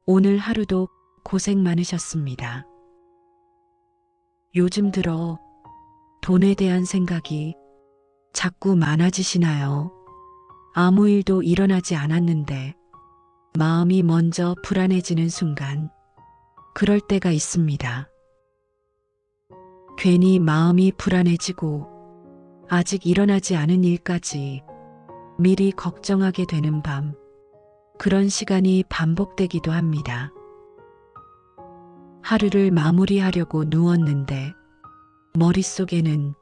오늘 하루도 고생 많으셨습니다. 요즘 들어 돈에 대한 생각이 자꾸 많아지시나요? 아무 일도 일어나지 않았는데 마음이 먼저 불안해지는 순간, 그럴 때가 있습니다. 괜히 마음이 불안해지고 아직 일어나지 않은 일까지 미리 걱정하게 되는 밤, 그런 시간이 반복되기도 합니다. 하루를 마무리하려고 누웠는데 머릿속에는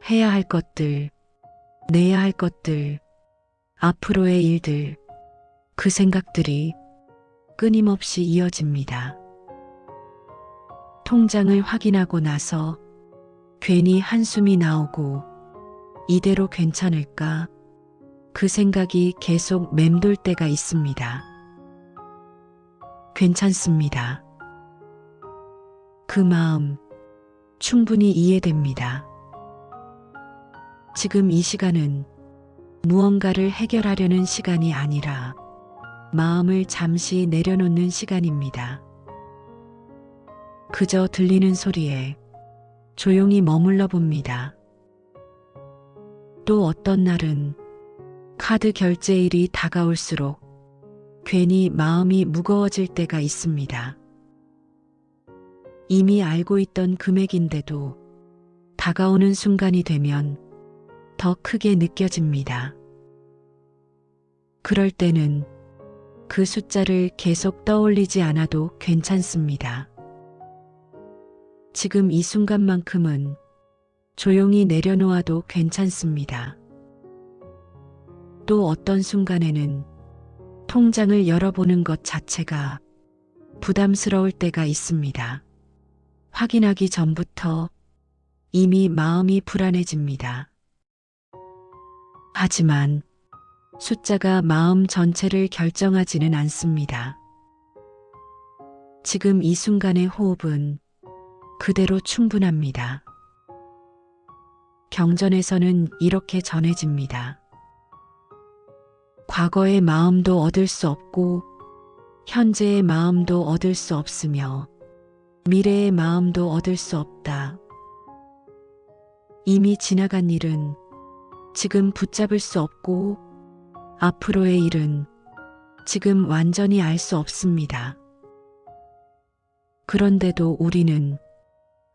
해야 할 것들, 내야 할 것들, 앞으로의 일들, 그 생각들이 끊임없이 이어집니다. 통장을 확인하고 나서 괜히 한숨이 나오고 이대로 괜찮을까? 그 생각이 계속 맴돌 때가 있습니다. 괜찮습니다. 그 마음 충분히 이해됩니다. 지금 이 시간은 무언가를 해결하려는 시간이 아니라 마음을 잠시 내려놓는 시간입니다. 그저 들리는 소리에 조용히 머물러 봅니다. 또 어떤 날은 카드 결제일이 다가올수록 괜히 마음이 무거워질 때가 있습니다. 이미 알고 있던 금액인데도 다가오는 순간이 되면 더 크게 느껴집니다. 그럴 때는 그 숫자를 계속 떠올리지 않아도 괜찮습니다. 지금 이 순간만큼은 조용히 내려놓아도 괜찮습니다. 또 어떤 순간에는 통장을 열어보는 것 자체가 부담스러울 때가 있습니다. 확인하기 전부터 이미 마음이 불안해집니다. 하지만 숫자가 마음 전체를 결정하지는 않습니다. 지금 이 순간의 호흡은 그대로 충분합니다. 경전에서는 이렇게 전해집니다. 과거의 마음도 얻을 수 없고 현재의 마음도 얻을 수 없으며 미래의 마음도 얻을 수 없다. 이미 지나간 일은 지금 붙잡을 수 없고 앞으로의 일은 지금 완전히 알 수 없습니다. 그런데도 우리는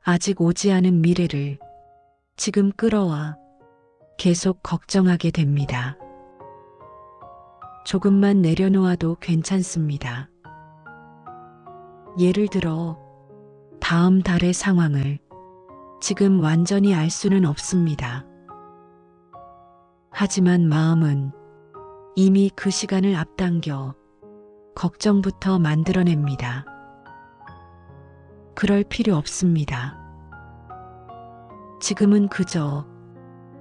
아직 오지 않은 미래를 지금 끌어와 계속 걱정하게 됩니다. 조금만 내려놓아도 괜찮습니다. 예를 들어 다음 달의 상황을 지금 완전히 알 수는 없습니다. 하지만 마음은 이미 그 시간을 앞당겨 걱정부터 만들어냅니다. 그럴 필요 없습니다. 지금은 그저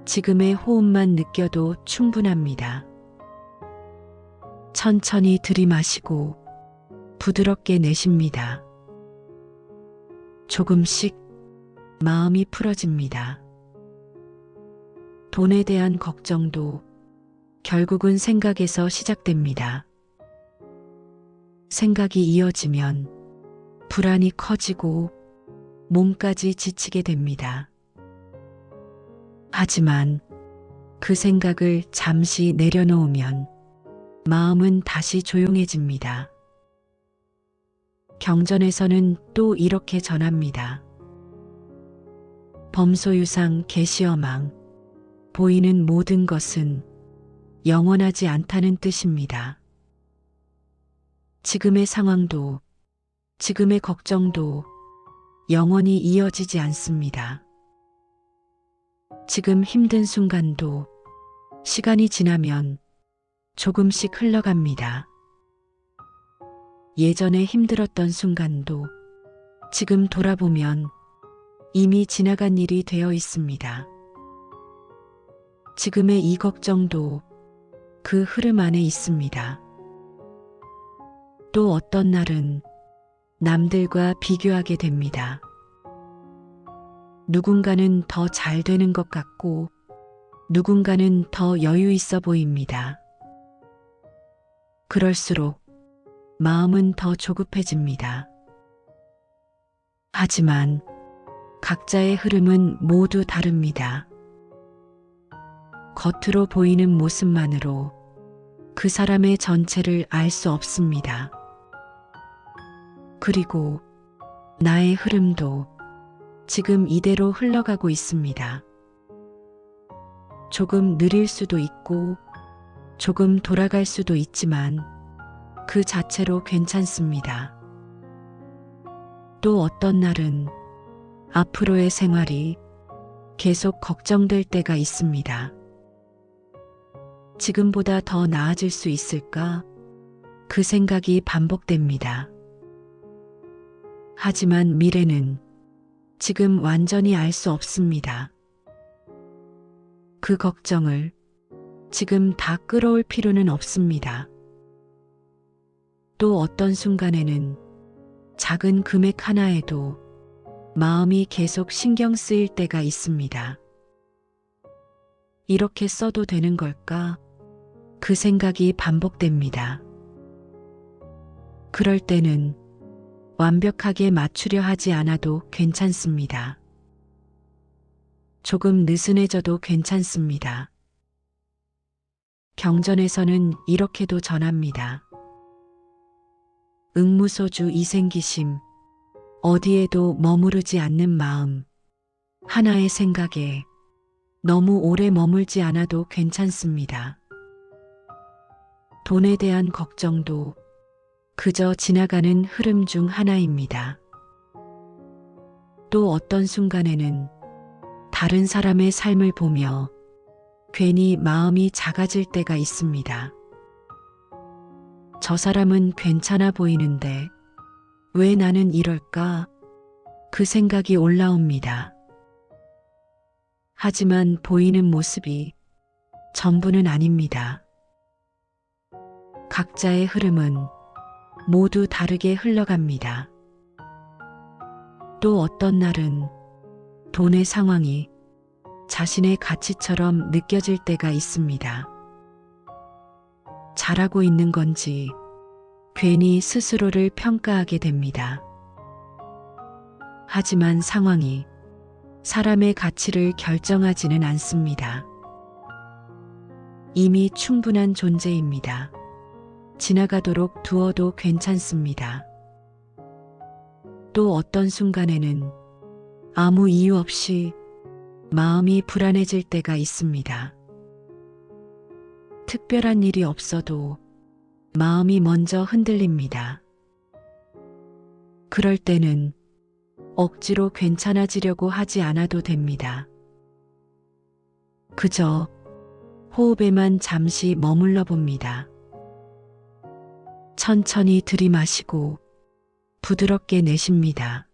지금의 호흡만 느껴도 충분합니다. 천천히 들이마시고 부드럽게 내쉽니다. 조금씩 마음이 풀어집니다. 돈에 대한 걱정도 결국은 생각에서 시작됩니다. 생각이 이어지면 불안이 커지고 몸까지 지치게 됩니다. 하지만 그 생각을 잠시 내려놓으면 마음은 다시 조용해집니다. 경전에서는 또 이렇게 전합니다. 범소유상 계시어망, 보이는 모든 것은 영원하지 않다는 뜻입니다. 지금의 상황도 지금의 걱정도 영원히 이어지지 않습니다. 지금 힘든 순간도 시간이 지나면 조금씩 흘러갑니다. 예전에 힘들었던 순간도 지금 돌아보면 이미 지나간 일이 되어 있습니다. 지금의 이 걱정도 그 흐름 안에 있습니다. 또 어떤 날은 남들과 비교하게 됩니다. 누군가는 더 잘 되는 것 같고 누군가는 더 여유 있어 보입니다. 그럴수록 마음은 더 조급해집니다. 하지만 각자의 흐름은 모두 다릅니다. 겉으로 보이는 모습만으로 그 사람의 전체를 알 수 없습니다. 그리고 나의 흐름도 지금 이대로 흘러가고 있습니다. 조금 느릴 수도 있고 조금 돌아갈 수도 있지만 그 자체로 괜찮습니다. 또 어떤 날은 앞으로의 생활이 계속 걱정될 때가 있습니다. 지금보다 더 나아질 수 있을까? 그 생각이 반복됩니다. 하지만 미래는 지금 완전히 알 수 없습니다. 그 걱정을 지금 다 끌어올 필요는 없습니다. 또 어떤 순간에는 작은 금액 하나에도 마음이 계속 신경 쓰일 때가 있습니다. 이렇게 써도 되는 걸까? 그 생각이 반복됩니다. 그럴 때는 완벽하게 맞추려 하지 않아도 괜찮습니다. 조금 느슨해져도 괜찮습니다. 경전에서는 이렇게도 전합니다. 응무소주 이생기심, 어디에도 머무르지 않는 마음, 하나의 생각에 너무 오래 머물지 않아도 괜찮습니다. 돈에 대한 걱정도 그저 지나가는 흐름 중 하나입니다. 또 어떤 순간에는 다른 사람의 삶을 보며 괜히 마음이 작아질 때가 있습니다. 저 사람은 괜찮아 보이는데 왜 나는 이럴까? 그 생각이 올라옵니다. 하지만 보이는 모습이 전부는 아닙니다. 각자의 흐름은 모두 다르게 흘러갑니다. 또 어떤 날은 돈의 상황이 자신의 가치처럼 느껴질 때가 있습니다. 잘하고 있는 건지 괜히 스스로를 평가하게 됩니다. 하지만 상황이 사람의 가치를 결정하지는 않습니다. 이미 충분한 존재입니다. 지나가도록 두어도 괜찮습니다. 또 어떤 순간에는 아무 이유 없이 마음이 불안해질 때가 있습니다. 특별한 일이 없어도 마음이 먼저 흔들립니다. 그럴 때는 억지로 괜찮아지려고 하지 않아도 됩니다. 그저 호흡에만 잠시 머물러 봅니다. 천천히 들이마시고 부드럽게 내쉽니다.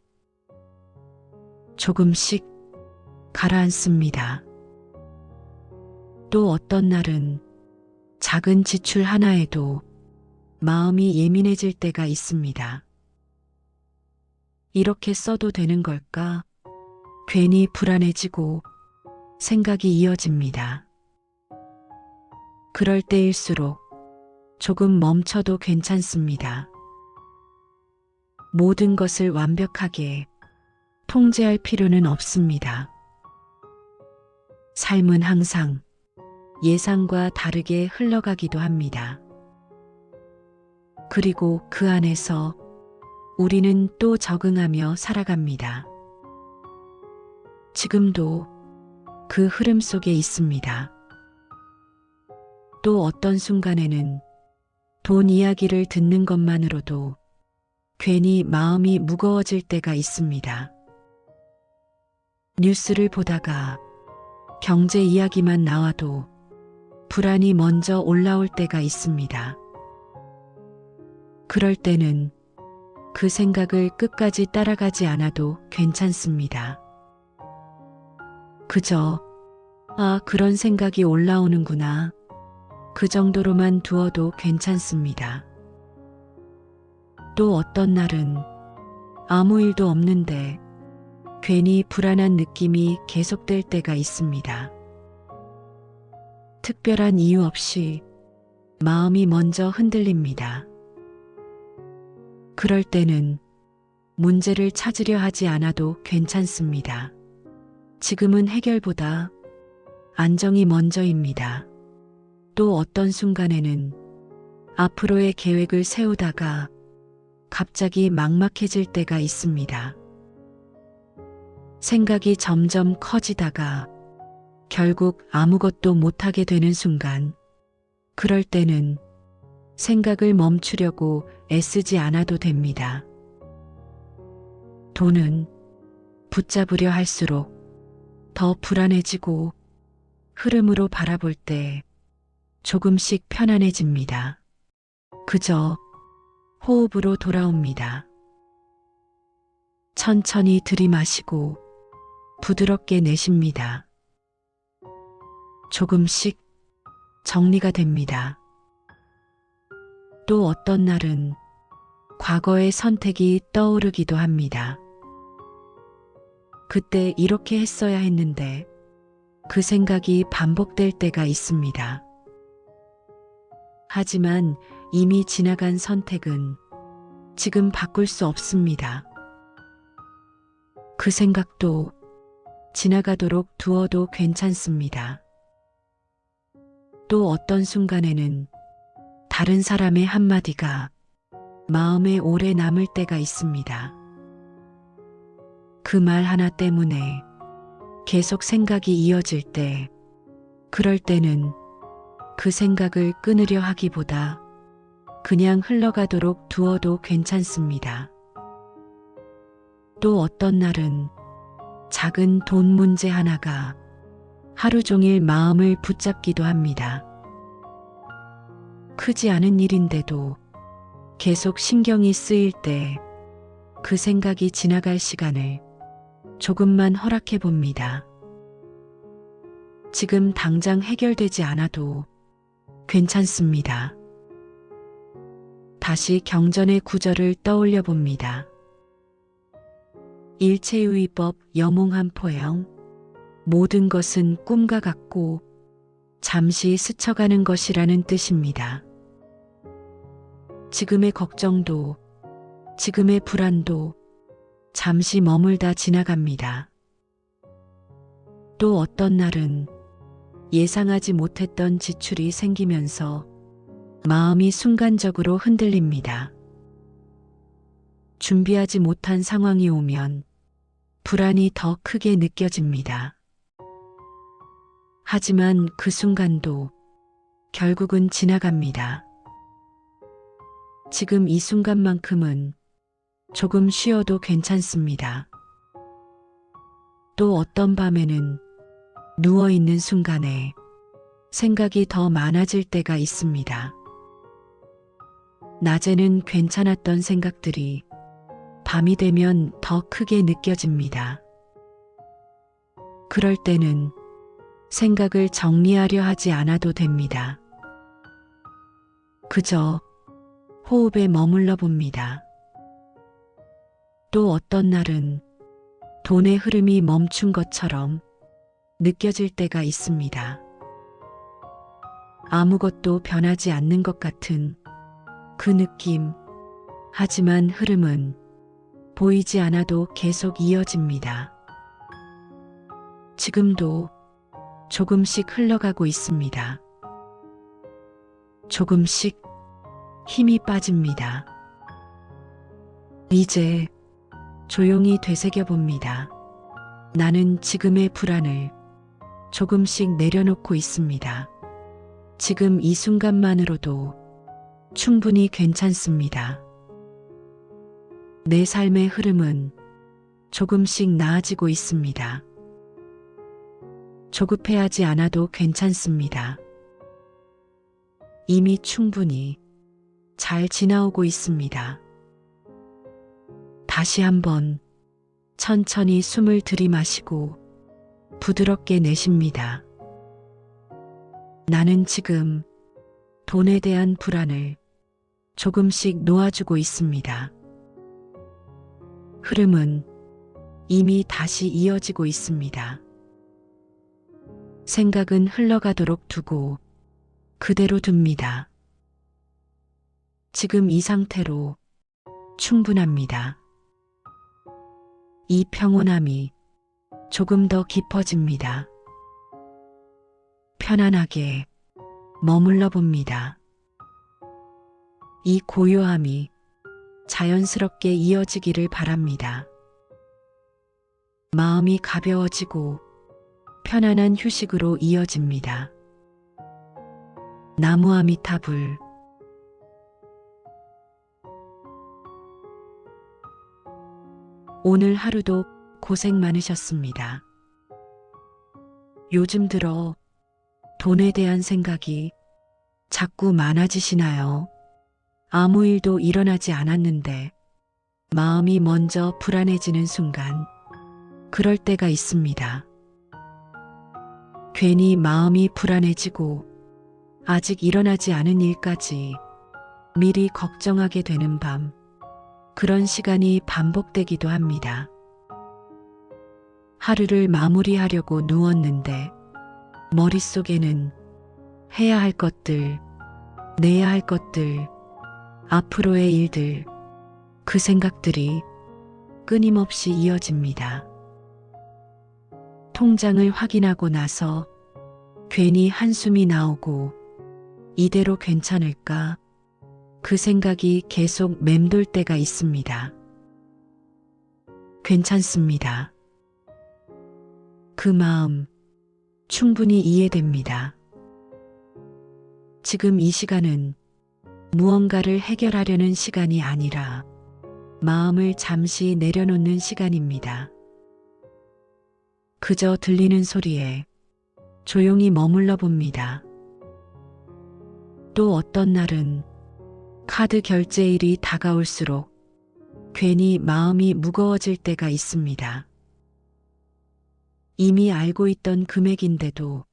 조금씩 가라앉습니다. 또 어떤 날은 작은 지출 하나에도 마음이 예민해질 때가 있습니다. 이렇게 써도 되는 걸까? 괜히 불안해지고 생각이 이어집니다. 그럴 때일수록 조금 멈춰도 괜찮습니다. 모든 것을 완벽하게 통제할 필요는 없습니다. 삶은 항상 예상과 다르게 흘러가기도 합니다. 그리고 그 안에서 우리는 또 적응하며 살아갑니다. 지금도 그 흐름 속에 있습니다. 또 어떤 순간에는 돈 이야기를 듣는 것만으로도 괜히 마음이 무거워질 때가 있습니다. 뉴스를 보다가 경제 이야기만 나와도 불안이 먼저 올라올 때가 있습니다. 그럴 때는 그 생각을 끝까지 따라가지 않아도 괜찮습니다. 그저 그런 생각이 올라오는구나. 그 정도로만 두어도 괜찮습니다. 또 어떤 날은 아무 일도 없는데 괜히 불안한 느낌이 계속될 때가 있습니다. 특별한 이유 없이 마음이 먼저 흔들립니다. 그럴 때는 문제를 찾으려 하지 않아도 괜찮습니다. 지금은 해결보다 안정이 먼저입니다. 또 어떤 순간에는 앞으로의 계획을 세우다가 갑자기 막막해질 때가 있습니다. 생각이 점점 커지다가 결국 아무것도 못하게 되는 순간, 그럴 때는 생각을 멈추려고 애쓰지 않아도 됩니다. 돈은 붙잡으려 할수록 더 불안해지고 흐름으로 바라볼 때 조금씩 편안해집니다. 그저 호흡으로 돌아옵니다. 천천히 들이마시고 부드럽게 내쉽니다. 조금씩 정리가 됩니다. 또 어떤 날은 과거의 선택이 떠오르기도 합니다. 그때 이렇게 했어야 했는데 그 생각이 반복될 때가 있습니다. 하지만 이미 지나간 선택은 지금 바꿀 수 없습니다. 그 생각도 지나가도록 두어도 괜찮습니다. 또 어떤 순간에는 다른 사람의 한마디가 마음에 오래 남을 때가 있습니다. 그 말 하나 때문에 계속 생각이 이어질 때, 그럴 때는 그 생각을 끊으려 하기보다 그냥 흘러가도록 두어도 괜찮습니다. 또 어떤 날은 작은 돈 문제 하나가 하루 종일 마음을 붙잡기도 합니다. 크지 않은 일인데도 계속 신경이 쓰일 때 그 생각이 지나갈 시간을 조금만 허락해 봅니다. 지금 당장 해결되지 않아도 괜찮습니다. 다시 경전의 구절을 떠올려 봅니다. 일체유의법 여몽한 포영, 모든 것은 꿈과 같고 잠시 스쳐가는 것이라는 뜻입니다. 지금의 걱정도, 지금의 불안도 잠시 머물다 지나갑니다. 또 어떤 날은 예상하지 못했던 지출이 생기면서 마음이 순간적으로 흔들립니다. 준비하지 못한 상황이 오면 불안이 더 크게 느껴집니다. 하지만 그 순간도 결국은 지나갑니다. 지금 이 순간만큼은 조금 쉬어도 괜찮습니다. 또 어떤 밤에는 누워있는 순간에 생각이 더 많아질 때가 있습니다. 낮에는 괜찮았던 생각들이 밤이 되면 더 크게 느껴집니다. 그럴 때는 생각을 정리하려 하지 않아도 됩니다. 그저 호흡에 머물러 봅니다. 또 어떤 날은 돈의 흐름이 멈춘 것처럼 느껴질 때가 있습니다. 아무것도 변하지 않는 것 같은 그 느낌. 하지만 흐름은 보이지 않아도 계속 이어집니다. 지금도 조금씩 흘러가고 있습니다. 조금씩 힘이 빠집니다. 이제 조용히 되새겨 봅니다. 나는 지금의 불안을 조금씩 내려놓고 있습니다. 지금 이 순간만으로도 충분히 괜찮습니다. 내 삶의 흐름은 조금씩 나아지고 있습니다. 조급해하지 않아도 괜찮습니다. 이미 충분히 잘 지나오고 있습니다. 다시 한번 천천히 숨을 들이마시고 부드럽게 내쉽니다. 나는 지금 돈에 대한 불안을 조금씩 놓아주고 있습니다. 흐름은 이미 다시 이어지고 있습니다. 생각은 흘러가도록 두고 그대로 둡니다. 지금 이 상태로 충분합니다. 이 평온함이 조금 더 깊어집니다. 편안하게 머물러 봅니다. 이 고요함이 자연스럽게 이어지기를 바랍니다. 마음이 가벼워지고 편안한 휴식으로 이어집니다. 나무아미타불. 오늘 하루도 고생 많으셨습니다. 요즘 들어 돈에 대한 생각이 자꾸 많아지시나요? 아무 일도 일어나지 않았는데 마음이 먼저 불안해지는 순간, 그럴 때가 있습니다. 괜히 마음이 불안해지고 아직 일어나지 않은 일까지 미리 걱정하게 되는 밤, 그런 시간이 반복되기도 합니다. 하루를 마무리하려고 누웠는데 머릿속에는 해야 할 것들, 내야 할 것들, 앞으로의 일들, 그 생각들이 끊임없이 이어집니다. 통장을 확인하고 나서 괜히 한숨이 나오고 이대로 괜찮을까? 그 생각이 계속 맴돌 때가 있습니다. 괜찮습니다. 그 마음 충분히 이해됩니다. 지금 이 시간은 무언가를 해결하려는 시간이 아니라 마음을 잠시 내려놓는 시간입니다. 그저 들리는 소리에 조용히 머물러 봅니다. 또 어떤 날은 카드 결제일이 다가올수록 괜히 마음이 무거워질 때가 있습니다. 이미 알고 있던 금액인데도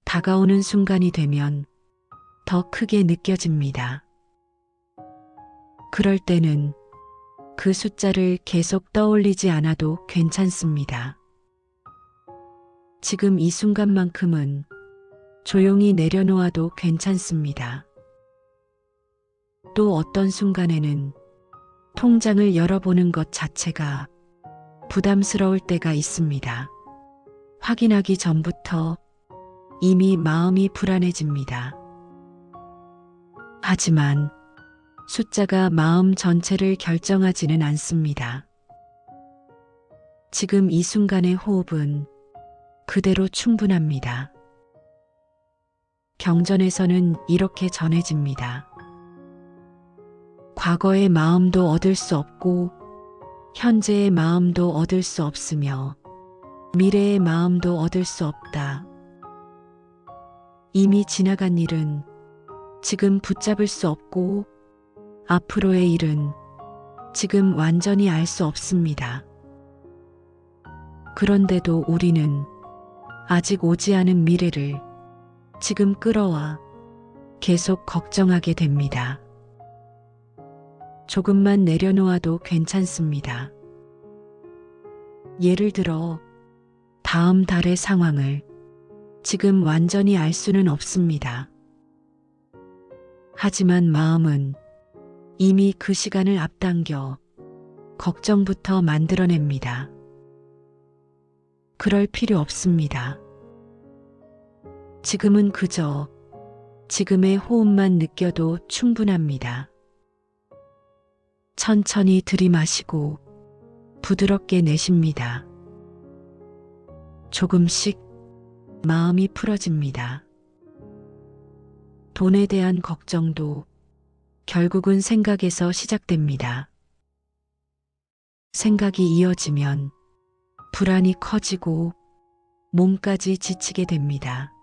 다가오는 순간이 되면 더 크게 느껴집니다. 그럴 때는 그 숫자를 계속 떠올리지 않아도 괜찮습니다. 지금 이 순간만큼은 조용히 내려놓아도 괜찮습니다. 또 어떤 순간에는 통장을 열어보는 것 자체가 부담스러울 때가 있습니다. 확인하기 전부터 이미 마음이 불안해집니다. 하지만 숫자가 마음 전체를 결정하지는 않습니다. 지금 이 순간의 호흡은 그대로 충분합니다. 경전에서는 이렇게 전해집니다. 과거의 마음도 얻을 수 없고 현재의 마음도 얻을 수 없으며 미래의 마음도 얻을 수 없다. 이미 지나간 일은 지금 붙잡을 수 없고 앞으로의 일은 지금 완전히 알 수 없습니다. 그런데도 우리는 아직 오지 않은 미래를 지금 끌어와 계속 걱정하게 됩니다. 조금만 내려놓아도 괜찮습니다. 예를 들어 다음 달의 상황을 지금 완전히 알 수는 없습니다. 하지만 마음은 이미 그 시간을 앞당겨 걱정부터 만들어냅니다. 그럴 필요 없습니다. 지금은 그저 지금의 호흡만 느껴도 충분합니다. 천천히 들이마시고 부드럽게 내쉽니다. 조금씩 마음이 풀어집니다. 돈에 대한 걱정도 결국은 생각에서 시작됩니다. 생각이 이어지면 불안이 커지고 몸까지 지치게 됩니다.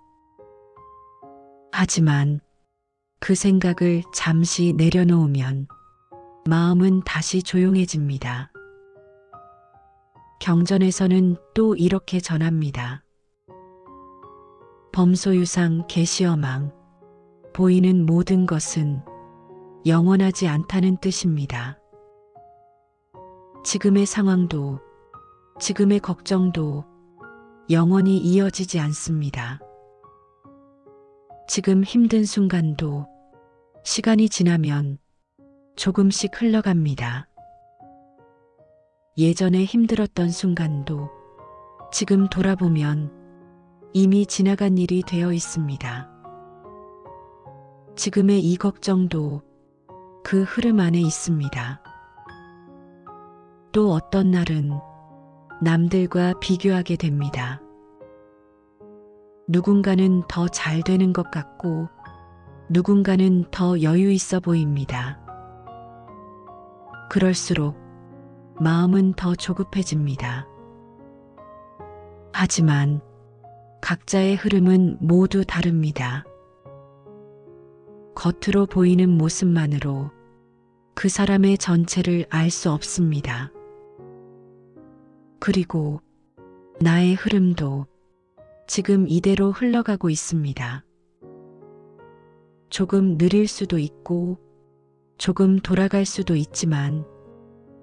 하지만 그 생각을 잠시 내려놓으면 마음은 다시 조용해집니다. 경전에서는 또 이렇게 전합니다. 범소유상 계시어망, 보이는 모든 것은 영원하지 않다는 뜻입니다. 지금의 상황도 지금의 걱정도 영원히 이어지지 않습니다. 지금 힘든 순간도 시간이 지나면 조금씩 흘러갑니다. 예전에 힘들었던 순간도 지금 돌아보면 이미 지나간 일이 되어 있습니다. 지금의 이 걱정도 그 흐름 안에 있습니다. 또 어떤 날은 남들과 비교하게 됩니다. 누군가는 더 잘 되는 것 같고 누군가는 더 여유 있어 보입니다. 그럴수록 마음은 더 조급해집니다. 하지만 각자의 흐름은 모두 다릅니다. 겉으로 보이는 모습만으로 그 사람의 전체를 알 수 없습니다. 그리고 나의 흐름도 지금 이대로 흘러가고 있습니다. 조금 느릴 수도 있고 조금 돌아갈 수도 있지만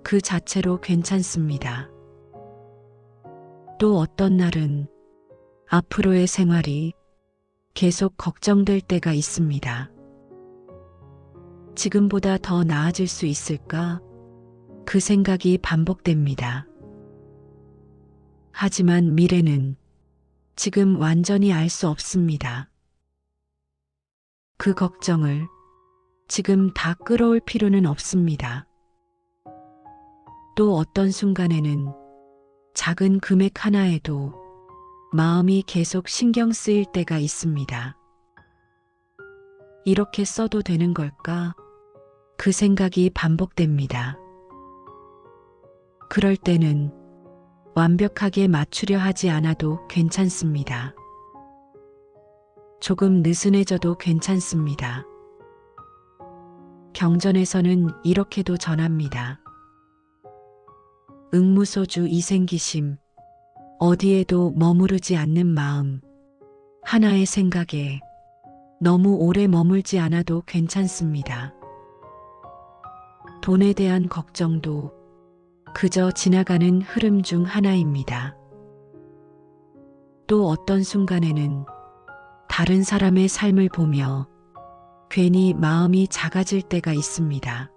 그 자체로 괜찮습니다. 또 어떤 날은 앞으로의 생활이 계속 걱정될 때가 있습니다. 지금보다 더 나아질 수 있을까? 그 생각이 반복됩니다. 하지만 미래는 지금 완전히 알 수 없습니다. 그 걱정을 지금 다 끌어올 필요는 없습니다. 또 어떤 순간에는 작은 금액 하나에도 마음이 계속 신경 쓰일 때가 있습니다. 이렇게 써도 되는 걸까? 그 생각이 반복됩니다. 그럴 때는 완벽하게 맞추려 하지 않아도 괜찮습니다. 조금 느슨해져도 괜찮습니다. 경전에서는 이렇게도 전합니다. 응무소주 이생기심, 어디에도 머무르지 않는 마음, 하나의 생각에 너무 오래 머물지 않아도 괜찮습니다. 돈에 대한 걱정도 그저 지나가는 흐름 중 하나입니다. 또 어떤 순간에는 다른 사람의 삶을 보며 괜히 마음이 작아질 때가 있습니다.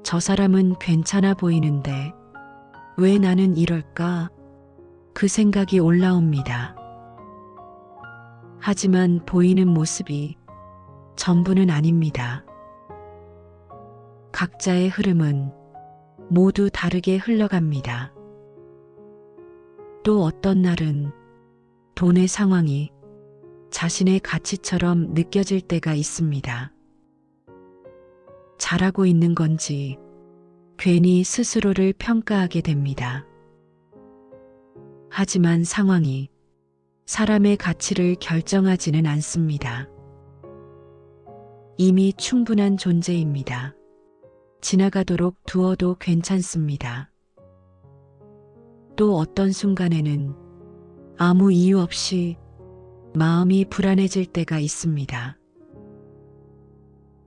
저 사람은 괜찮아 보이는데 왜 나는 이럴까? 그 생각이 올라옵니다. 하지만 보이는 모습이 전부는 아닙니다. 각자의 흐름은 모두 다르게 흘러갑니다. 또 어떤 날은 돈의 상황이 자신의 가치처럼 느껴질 때가 있습니다. 잘하고 있는 건지 괜히 스스로를 평가하게 됩니다. 하지만 상황이 사람의 가치를 결정하지는 않습니다. 이미 충분한 존재입니다. 지나가도록 두어도 괜찮습니다. 또 어떤 순간에는 아무 이유 없이 마음이 불안해질 때가 있습니다.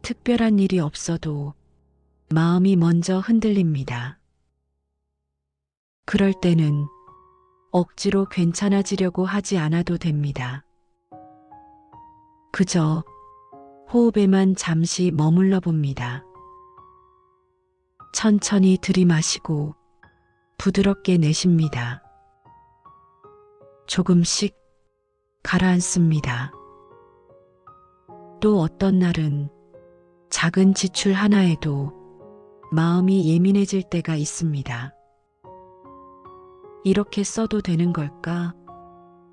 특별한 일이 없어도 마음이 먼저 흔들립니다. 그럴 때는 억지로 괜찮아지려고 하지 않아도 됩니다. 그저 호흡에만 잠시 머물러 봅니다. 천천히 들이마시고 부드럽게 내쉽니다. 조금씩 가라앉습니다. 또 어떤 날은 작은 지출 하나에도 마음이 예민해질 때가 있습니다. 이렇게 써도 되는 걸까?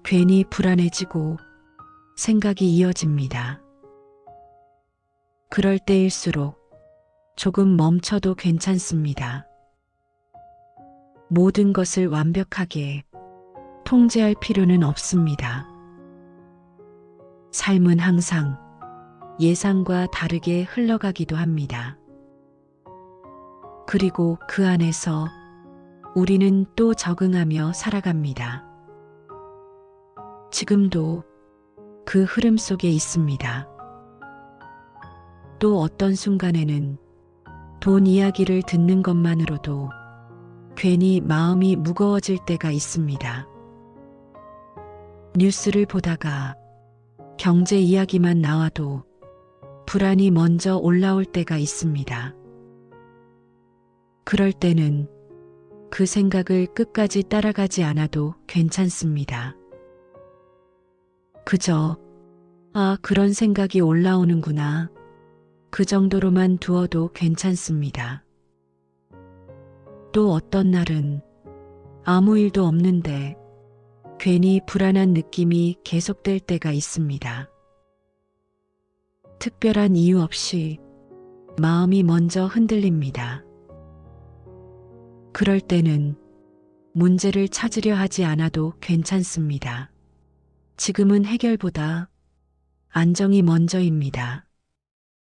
괜히 불안해지고 생각이 이어집니다. 그럴 때일수록 조금 멈춰도 괜찮습니다. 모든 것을 완벽하게 통제할 필요는 없습니다. 삶은 항상 예상과 다르게 흘러가기도 합니다. 그리고 그 안에서 우리는 또 적응하며 살아갑니다. 지금도 그 흐름 속에 있습니다. 또 어떤 순간에는 돈 이야기를 듣는 것만으로도 괜히 마음이 무거워질 때가 있습니다. 뉴스를 보다가 경제 이야기만 나와도 불안이 먼저 올라올 때가 있습니다. 그럴 때는 그 생각을 끝까지 따라가지 않아도 괜찮습니다. 그저, 그런 생각이 올라오는구나. 그 정도로만 두어도 괜찮습니다. 또 어떤 날은 아무 일도 없는데 괜히 불안한 느낌이 계속될 때가 있습니다. 특별한 이유 없이 마음이 먼저 흔들립니다. 그럴 때는 문제를 찾으려 하지 않아도 괜찮습니다. 지금은 해결보다 안정이 먼저입니다.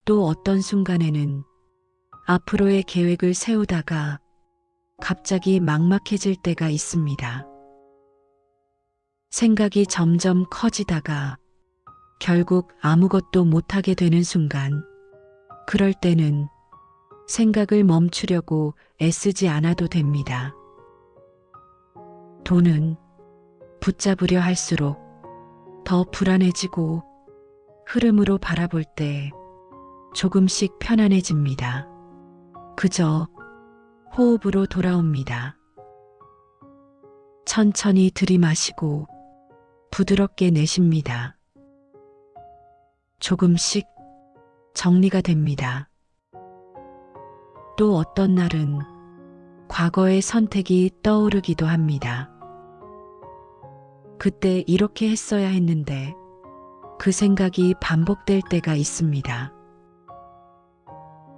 또 어떤 순간에는 앞으로의 계획을 세우다가 갑자기 막막해질 때가 있습니다. 생각이 점점 커지다가 결국 아무것도 못하게 되는 순간, 그럴 때는 생각을 멈추려고 애쓰지 않아도 됩니다. 돈은 붙잡으려 할수록 더 불안해지고 흐름으로 바라볼 때 조금씩 편안해집니다. 그저 호흡으로 돌아옵니다. 천천히 들이마시고 부드럽게 내쉽니다. 조금씩 정리가 됩니다. 또 어떤 날은 과거의 선택이 떠오르기도 합니다. 그때 이렇게 했어야 했는데 그 생각이 반복될 때가 있습니다.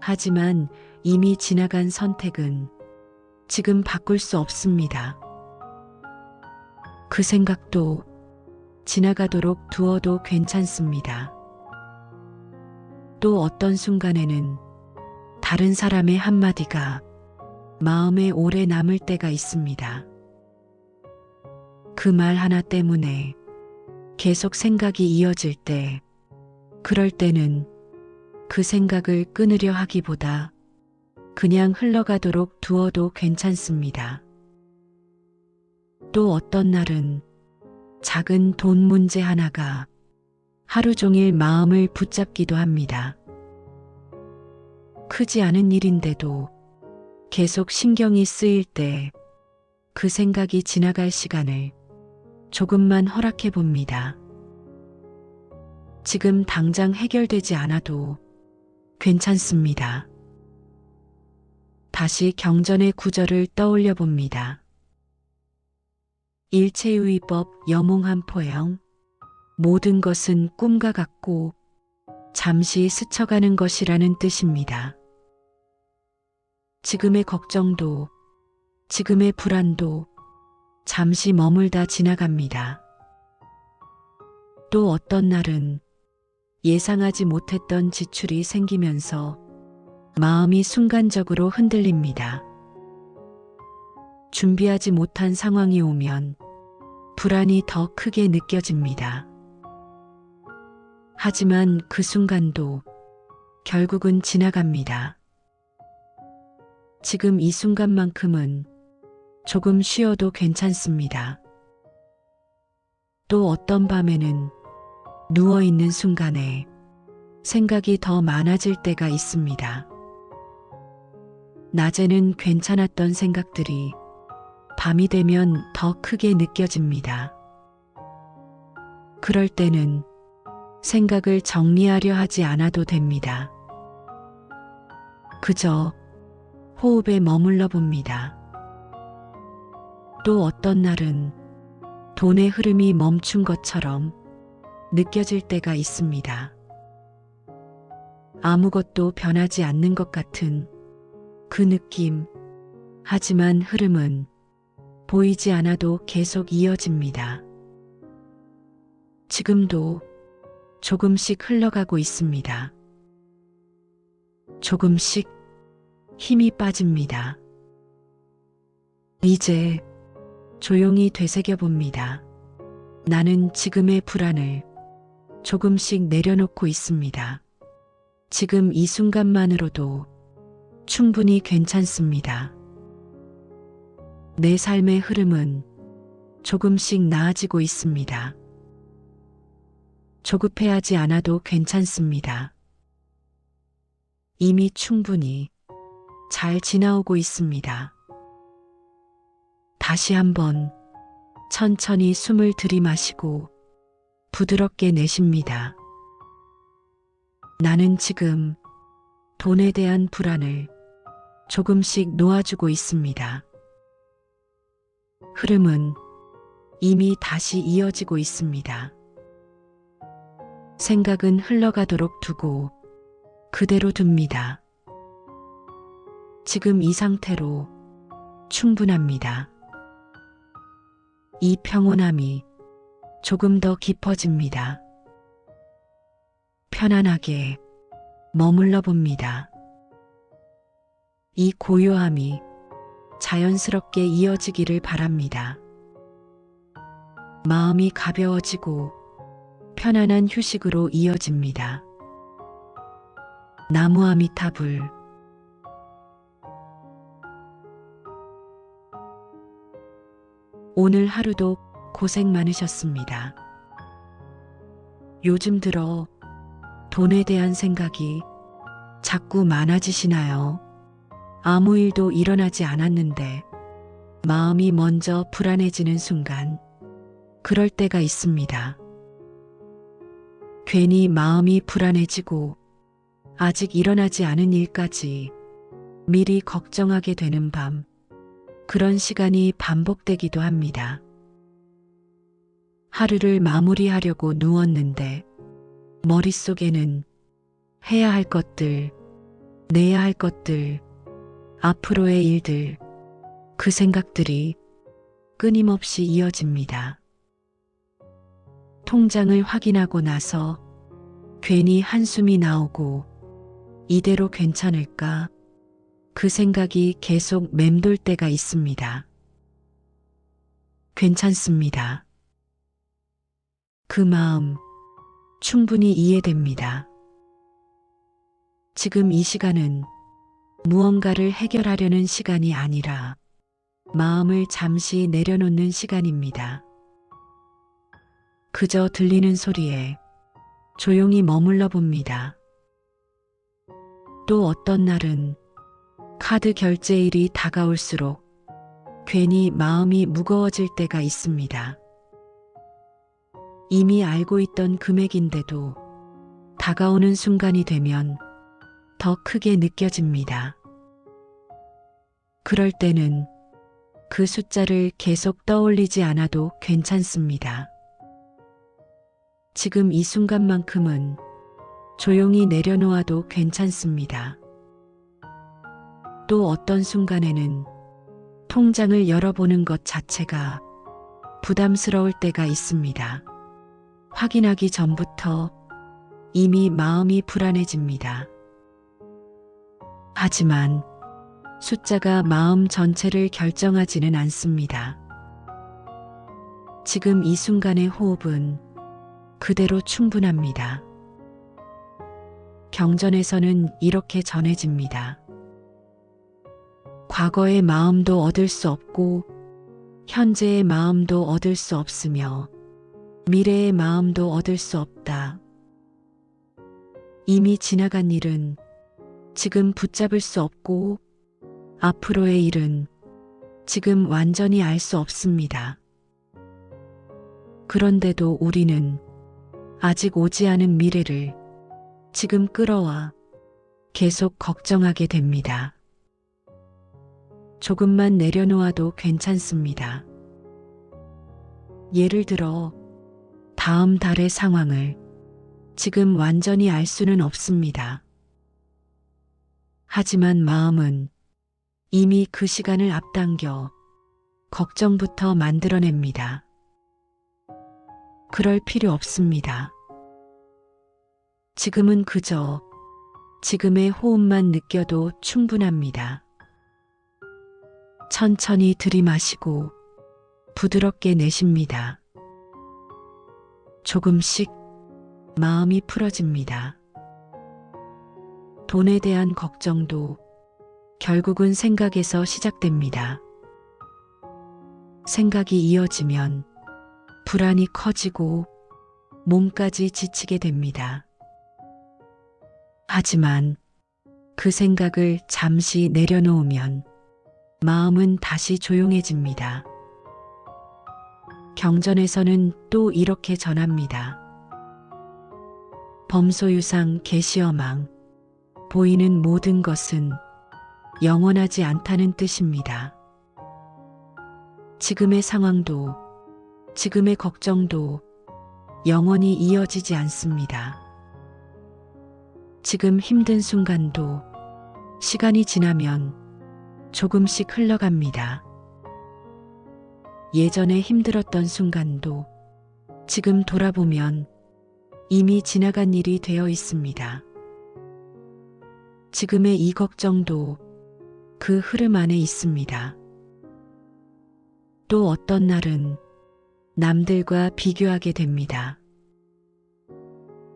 하지만 이미 지나간 선택은 지금 바꿀 수 없습니다. 그 생각도 지나가도록 두어도 괜찮습니다. 또 어떤 순간에는 다른 사람의 한마디가 마음에 오래 남을 때가 있습니다. 그 말 하나 때문에 계속 생각이 이어질 때, 그럴 때는 그 생각을 끊으려 하기보다 그냥 흘러가도록 두어도 괜찮습니다. 또 어떤 날은 작은 돈 문제 하나가 하루 종일 마음을 붙잡기도 합니다. 크지 않은 일인데도 계속 신경이 쓰일 때 그 생각이 지나갈 시간을 조금만 허락해 봅니다. 지금 당장 해결되지 않아도 괜찮습니다. 다시 경전의 구절을 떠올려 봅니다. 일체유의법 여몽한 포영, 모든 것은 꿈과 같고 잠시 스쳐가는 것이라는 뜻입니다. 지금의 걱정도, 지금의 불안도 잠시 머물다 지나갑니다. 또 어떤 날은 예상하지 못했던 지출이 생기면서 마음이 순간적으로 흔들립니다. 준비하지 못한 상황이 오면 불안이 더 크게 느껴집니다. 하지만 그 순간도 결국은 지나갑니다. 지금 이 순간만큼은 조금 쉬어도 괜찮습니다. 또 어떤 밤에는 누워있는 순간에 생각이 더 많아질 때가 있습니다. 낮에는 괜찮았던 생각들이 밤이 되면 더 크게 느껴집니다. 그럴 때는 생각을 정리하려 하지 않아도 됩니다. 그저 호흡에 머물러 봅니다. 또 어떤 날은 돈의 흐름이 멈춘 것처럼 느껴질 때가 있습니다. 아무것도 변하지 않는 것 같은 그 느낌, 하지만 흐름은 보이지 않아도 계속 이어집니다. 지금도 조금씩 흘러가고 있습니다. 조금씩 힘이 빠집니다. 이제 조용히 되새겨 봅니다. 나는 지금의 불안을 조금씩 내려놓고 있습니다. 지금 이 순간만으로도 충분히 괜찮습니다. 내 삶의 흐름은 조금씩 나아지고 있습니다. 조급해하지 않아도 괜찮습니다. 이미 충분히 잘 지나오고 있습니다. 다시 한번 천천히 숨을 들이마시고 부드럽게 내쉽니다. 나는 지금 돈에 대한 불안을 조금씩 놓아주고 있습니다. 흐름은 이미 다시 이어지고 있습니다. 생각은 흘러가도록 두고 그대로 둡니다. 지금 이 상태로 충분합니다. 이 평온함이 조금 더 깊어집니다. 편안하게 머물러 봅니다. 이 고요함이 자연스럽게 이어지기를 바랍니다. 마음이 가벼워지고 편안한 휴식으로 이어집니다. 나무아미타불. 오늘 하루도 고생 많으셨습니다. 요즘 들어 돈에 대한 생각이 자꾸 많아지시나요? 아무 일도 일어나지 않았는데 마음이 먼저 불안해지는 순간 그럴 때가 있습니다. 괜히 마음이 불안해지고 아직 일어나지 않은 일까지 미리 걱정하게 되는 밤, 그런 시간이 반복되기도 합니다. 하루를 마무리하려고 누웠는데 머릿속에는 해야 할 것들, 내야 할 것들, 앞으로의 일들, 그 생각들이 끊임없이 이어집니다. 통장을 확인하고 나서 괜히 한숨이 나오고 이대로 괜찮을까? 그 생각이 계속 맴돌 때가 있습니다. 괜찮습니다. 그 마음 충분히 이해됩니다. 지금 이 시간은 무언가를 해결하려는 시간이 아니라 마음을 잠시 내려놓는 시간입니다. 그저 들리는 소리에 조용히 머물러 봅니다. 또 어떤 날은 카드 결제일이 다가올수록 괜히 마음이 무거워질 때가 있습니다. 이미 알고 있던 금액인데도 다가오는 순간이 되면 더 크게 느껴집니다. 그럴 때는 그 숫자를 계속 떠올리지 않아도 괜찮습니다. 지금 이 순간만큼은 조용히 내려놓아도 괜찮습니다. 또 어떤 순간에는 통장을 열어보는 것 자체가 부담스러울 때가 있습니다. 확인하기 전부터 이미 마음이 불안해집니다. 하지만 숫자가 마음 전체를 결정하지는 않습니다. 지금 이 순간의 호흡은 그대로 충분합니다. 경전에서는 이렇게 전해집니다. 과거의 마음도 얻을 수 없고 현재의 마음도 얻을 수 없으며 미래의 마음도 얻을 수 없다. 이미 지나간 일은 지금 붙잡을 수 없고 앞으로의 일은 지금 완전히 알 수 없습니다. 그런데도 우리는 아직 오지 않은 미래를 지금 끌어와 계속 걱정하게 됩니다. 조금만 내려놓아도 괜찮습니다. 예를 들어 다음 달의 상황을 지금 완전히 알 수는 없습니다. 하지만 마음은 이미 그 시간을 앞당겨 걱정부터 만들어냅니다. 그럴 필요 없습니다. 지금은 그저 지금의 호흡만 느껴도 충분합니다. 천천히 들이마시고 부드럽게 내쉽니다. 조금씩 마음이 풀어집니다. 돈에 대한 걱정도 결국은 생각에서 시작됩니다. 생각이 이어지면 불안이 커지고 몸까지 지치게 됩니다. 하지만 그 생각을 잠시 내려놓으면 마음은 다시 조용해집니다. 경전에서는 또 이렇게 전합니다. 범소유상 계시어망, 보이는 모든 것은 영원하지 않다는 뜻입니다. 지금의 상황도, 지금의 걱정도 영원히 이어지지 않습니다. 지금 힘든 순간도 시간이 지나면 조금씩 흘러갑니다. 예전에 힘들었던 순간도 지금 돌아보면 이미 지나간 일이 되어 있습니다. 지금의 이 걱정도 그 흐름 안에 있습니다. 또 어떤 날은 남들과 비교하게 됩니다.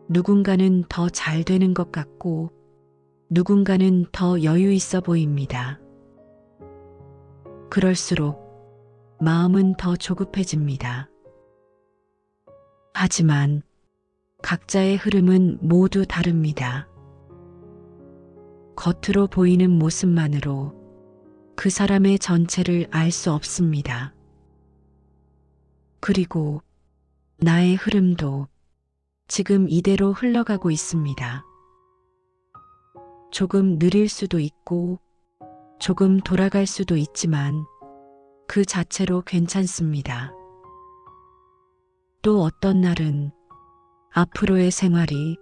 누군가는 더 잘 되는 것 같고 누군가는 더 여유 있어 보입니다. 그럴수록 마음은 더 조급해집니다. 하지만 각자의 흐름은 모두 다릅니다. 겉으로 보이는 모습만으로 그 사람의 전체를 알 수 없습니다. 그리고 나의 흐름도 지금 이대로 흘러가고 있습니다. 조금 느릴 수도 있고 조금 돌아갈 수도 있지만 그 자체로 괜찮습니다. 또 어떤 날은 앞으로의 생활이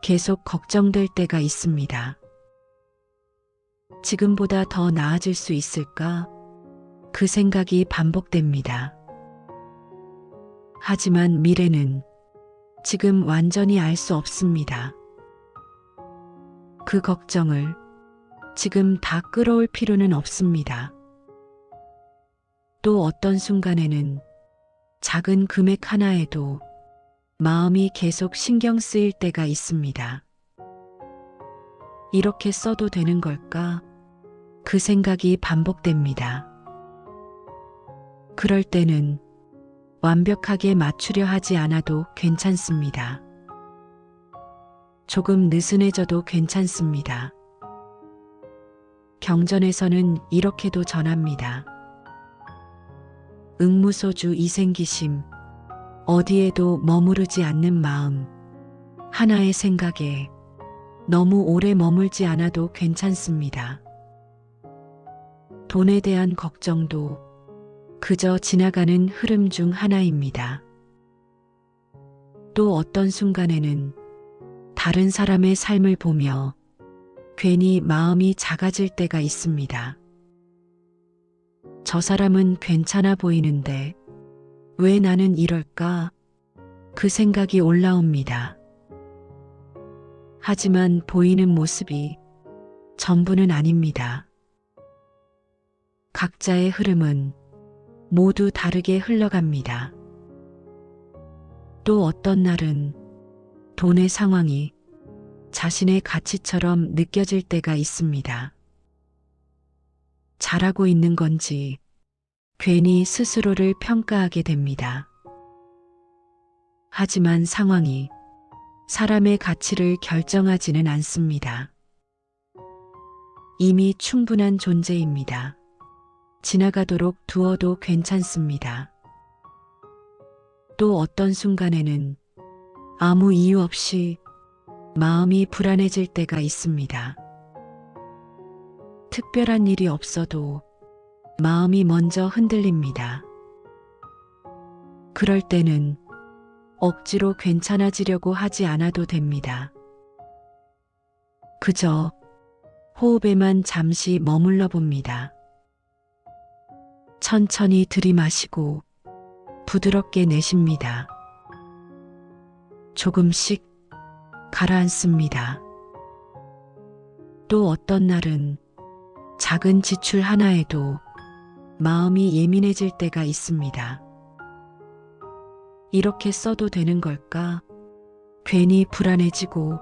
계속 걱정될 때가 있습니다. 지금보다 더 나아질 수 있을까? 그 생각이 반복됩니다. 하지만 미래는 지금 완전히 알 수 없습니다. 그 걱정을 지금 다 끌어올 필요는 없습니다. 또 어떤 순간에는 작은 금액 하나에도 마음이 계속 신경 쓰일 때가 있습니다. 이렇게 써도 되는 걸까? 그 생각이 반복됩니다. 그럴 때는 완벽하게 맞추려 하지 않아도 괜찮습니다. 조금 느슨해져도 괜찮습니다. 경전에서는 이렇게도 전합니다. 응무소주 이생기심, 어디에도 머무르지 않는 마음, 하나의 생각에 너무 오래 머물지 않아도 괜찮습니다. 돈에 대한 걱정도 그저 지나가는 흐름 중 하나입니다. 또 어떤 순간에는 다른 사람의 삶을 보며 괜히 마음이 작아질 때가 있습니다. 저 사람은 괜찮아 보이는데 왜 나는 이럴까? 그 생각이 올라옵니다. 하지만 보이는 모습이 전부는 아닙니다. 각자의 흐름은 모두 다르게 흘러갑니다. 또 어떤 날은 돈의 상황이 자신의 가치처럼 느껴질 때가 있습니다. 잘하고 있는 건지 괜히 스스로를 평가하게 됩니다. 하지만 상황이 사람의 가치를 결정하지는 않습니다. 이미 충분한 존재입니다. 지나가도록 두어도 괜찮습니다. 또 어떤 순간에는 아무 이유 없이 마음이 불안해질 때가 있습니다. 특별한 일이 없어도 마음이 먼저 흔들립니다. 그럴 때는 억지로 괜찮아지려고 하지 않아도 됩니다. 그저 호흡에만 잠시 머물러 봅니다. 천천히 들이마시고 부드럽게 내쉽니다. 조금씩 가라앉습니다. 또 어떤 날은 작은 지출 하나에도 마음이 예민해질 때가 있습니다. 이렇게 써도 되는 걸까? 괜히 불안해지고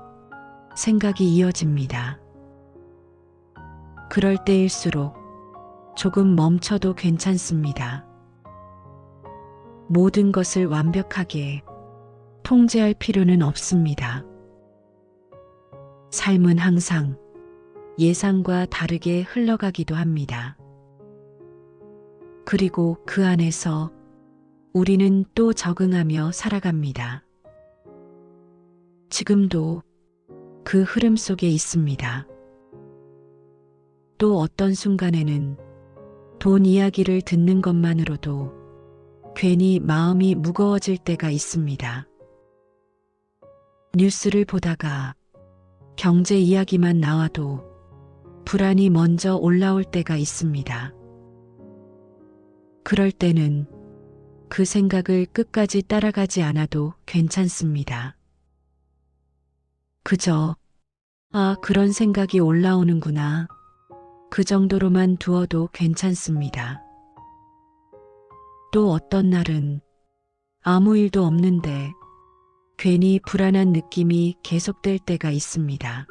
생각이 이어집니다. 그럴 때일수록 조금 멈춰도 괜찮습니다. 모든 것을 완벽하게 통제할 필요는 없습니다. 삶은 항상 예상과 다르게 흘러가기도 합니다. 그리고 그 안에서 우리는 또 적응하며 살아갑니다. 지금도 그 흐름 속에 있습니다. 또 어떤 순간에는 돈 이야기를 듣는 것만으로도 괜히 마음이 무거워질 때가 있습니다. 뉴스를 보다가 경제 이야기만 나와도 불안이 먼저 올라올 때가 있습니다. 그럴 때는 그 생각을 끝까지 따라가지 않아도 괜찮습니다. 그저, 그런 생각이 올라오는구나. 그 정도로만 두어도 괜찮습니다. 또 어떤 날은 아무 일도 없는데 괜히 불안한 느낌이 계속될 때가 있습니다.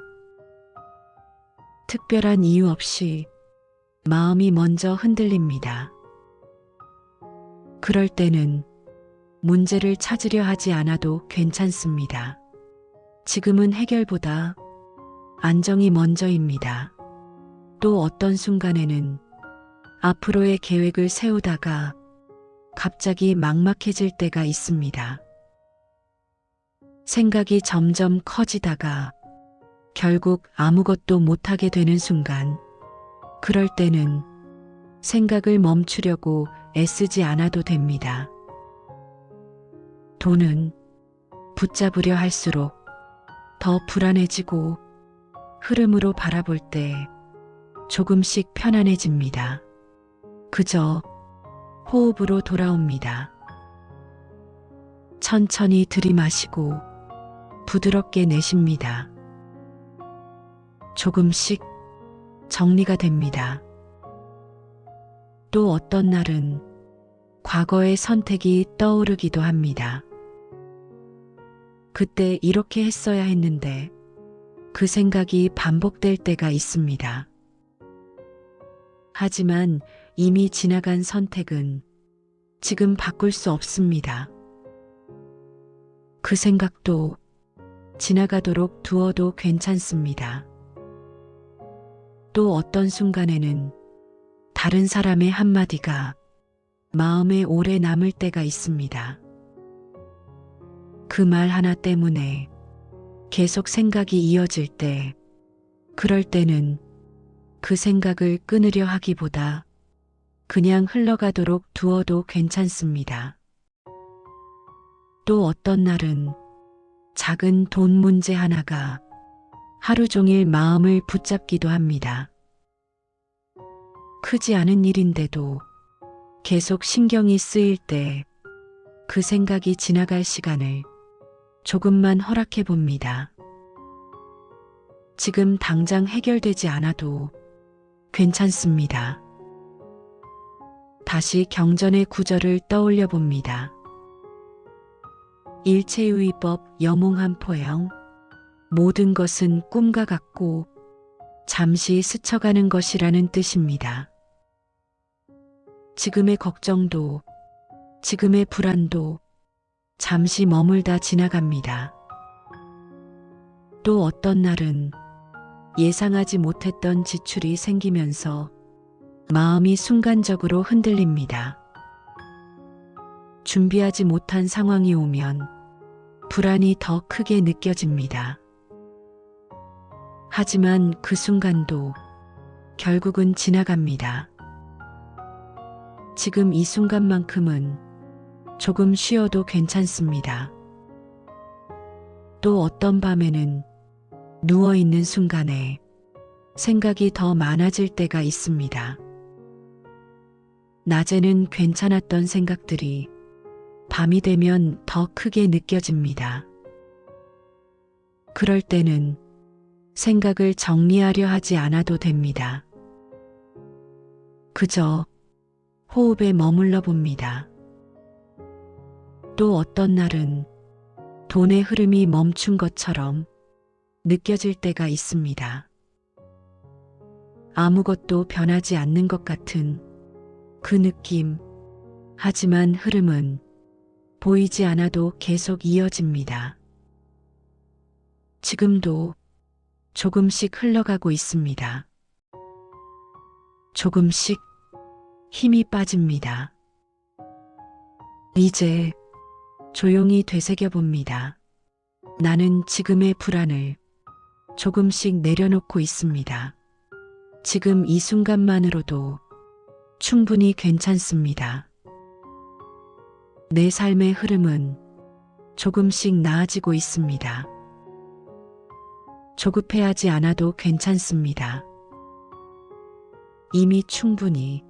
특별한 이유 없이 마음이 먼저 흔들립니다. 그럴 때는 문제를 찾으려 하지 않아도 괜찮습니다. 지금은 해결보다 안정이 먼저입니다. 또 어떤 순간에는 앞으로의 계획을 세우다가 갑자기 막막해질 때가 있습니다. 생각이 점점 커지다가 결국 아무것도 못하게 되는 순간, 그럴 때는 생각을 멈추려고 애쓰지 않아도 됩니다. 돈은 붙잡으려 할수록 더 불안해지고 흐름으로 바라볼 때 조금씩 편안해집니다. 그저 호흡으로 돌아옵니다. 천천히 들이마시고 부드럽게 내쉽니다. 조금씩 정리가 됩니다. 또 어떤 날은 과거의 선택이 떠오르기도 합니다. 그때 이렇게 했어야 했는데 그 생각이 반복될 때가 있습니다. 하지만 이미 지나간 선택은 지금 바꿀 수 없습니다. 그 생각도 지나가도록 두어도 괜찮습니다. 또 어떤 순간에는 다른 사람의 한마디가 마음에 오래 남을 때가 있습니다. 그 말 하나 때문에 계속 생각이 이어질 때, 그럴 때는 그 생각을 끊으려 하기보다 그냥 흘러가도록 두어도 괜찮습니다. 또 어떤 날은 작은 돈 문제 하나가 하루 종일 마음을 붙잡기도 합니다. 크지 않은 일인데도 계속 신경이 쓰일 때 그 생각이 지나갈 시간을 조금만 허락해 봅니다. 지금 당장 해결되지 않아도 괜찮습니다. 다시 경전의 구절을 떠올려 봅니다. 일체유의법 여몽한 포영, 모든 것은 꿈과 같고 잠시 스쳐가는 것이라는 뜻입니다. 지금의 걱정도, 지금의 불안도 잠시 머물다 지나갑니다. 또 어떤 날은 예상하지 못했던 지출이 생기면서 마음이 순간적으로 흔들립니다. 준비하지 못한 상황이 오면 불안이 더 크게 느껴집니다. 하지만 그 순간도 결국은 지나갑니다. 지금 이 순간만큼은 조금 쉬어도 괜찮습니다. 또 어떤 밤에는 누워있는 순간에 생각이 더 많아질 때가 있습니다. 낮에는 괜찮았던 생각들이 밤이 되면 더 크게 느껴집니다. 그럴 때는 생각을 정리하려 하지 않아도 됩니다. 그저 호흡에 머물러 봅니다. 또 어떤 날은 돈의 흐름이 멈춘 것처럼 느껴질 때가 있습니다. 아무것도 변하지 않는 것 같은 그 느낌, 하지만 흐름은 보이지 않아도 계속 이어집니다. 지금도 조금씩 흘러가고 있습니다. 조금씩 힘이 빠집니다. 이제 조용히 되새겨 봅니다. 나는 지금의 불안을 조금씩 내려놓고 있습니다. 지금 이 순간만으로도 충분히 괜찮습니다. 내 삶의 흐름은 조금씩 나아지고 있습니다. 조급해하지 않아도 괜찮습니다. 이미 충분히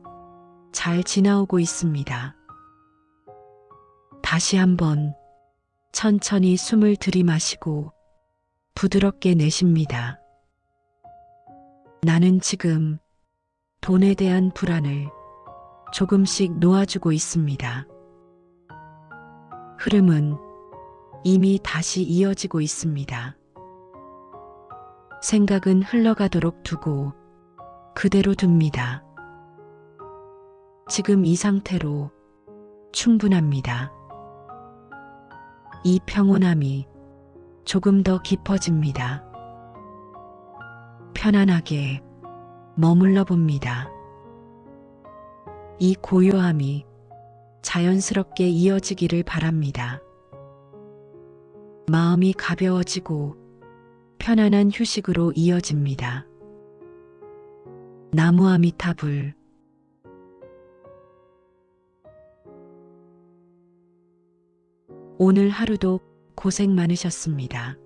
잘 지나오고 있습니다. 다시 한번 천천히 숨을 들이마시고 부드럽게 내쉽니다. 나는 지금 돈에 대한 불안을 조금씩 놓아주고 있습니다. 흐름은 이미 다시 이어지고 있습니다. 생각은 흘러가도록 두고 그대로 둡니다. 지금 이 상태로 충분합니다. 이 평온함이 조금 더 깊어집니다. 편안하게 머물러 봅니다. 이 고요함이 자연스럽게 이어지기를 바랍니다. 마음이 가벼워지고 편안한 휴식으로 이어집니다. 나무아미타불. 오늘 하루도 고생 많으셨습니다.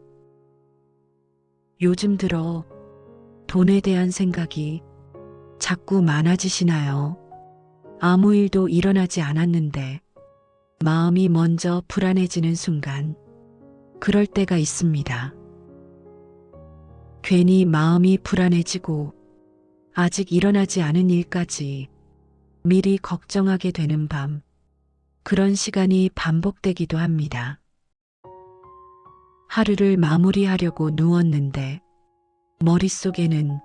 요즘 들어 돈에 대한 생각이 자꾸 많아지시나요? 아무 일도 일어나지 않았는데 마음이 먼저 불안해지는 순간, 그럴 때가 있습니다. 괜히 마음이 불안해지고 아직 일어나지 않은 일까지 미리 걱정하게 되는 밤, 그런 시간이 반복되기도 합니다. 하루를 마무리하려고 누웠는데 머릿속에는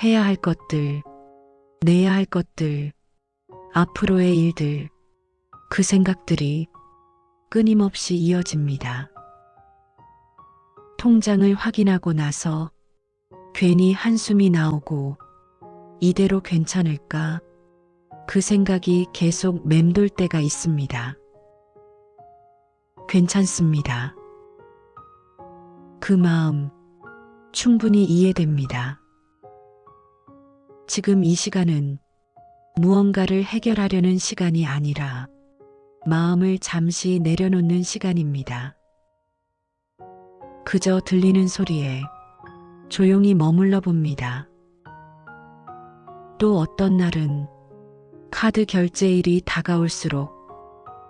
해야 할 것들, 내야 할 것들, 앞으로의 일들, 그 생각들이 끊임없이 이어집니다. 통장을 확인하고 나서 괜히 한숨이 나오고 이대로 괜찮을까? 그 생각이 계속 맴돌 때가 있습니다. 괜찮습니다. 그 마음 충분히 이해됩니다. 지금 이 시간은 무언가를 해결하려는 시간이 아니라 마음을 잠시 내려놓는 시간입니다. 그저 들리는 소리에 조용히 머물러 봅니다. 또 어떤 날은 카드 결제일이 다가올수록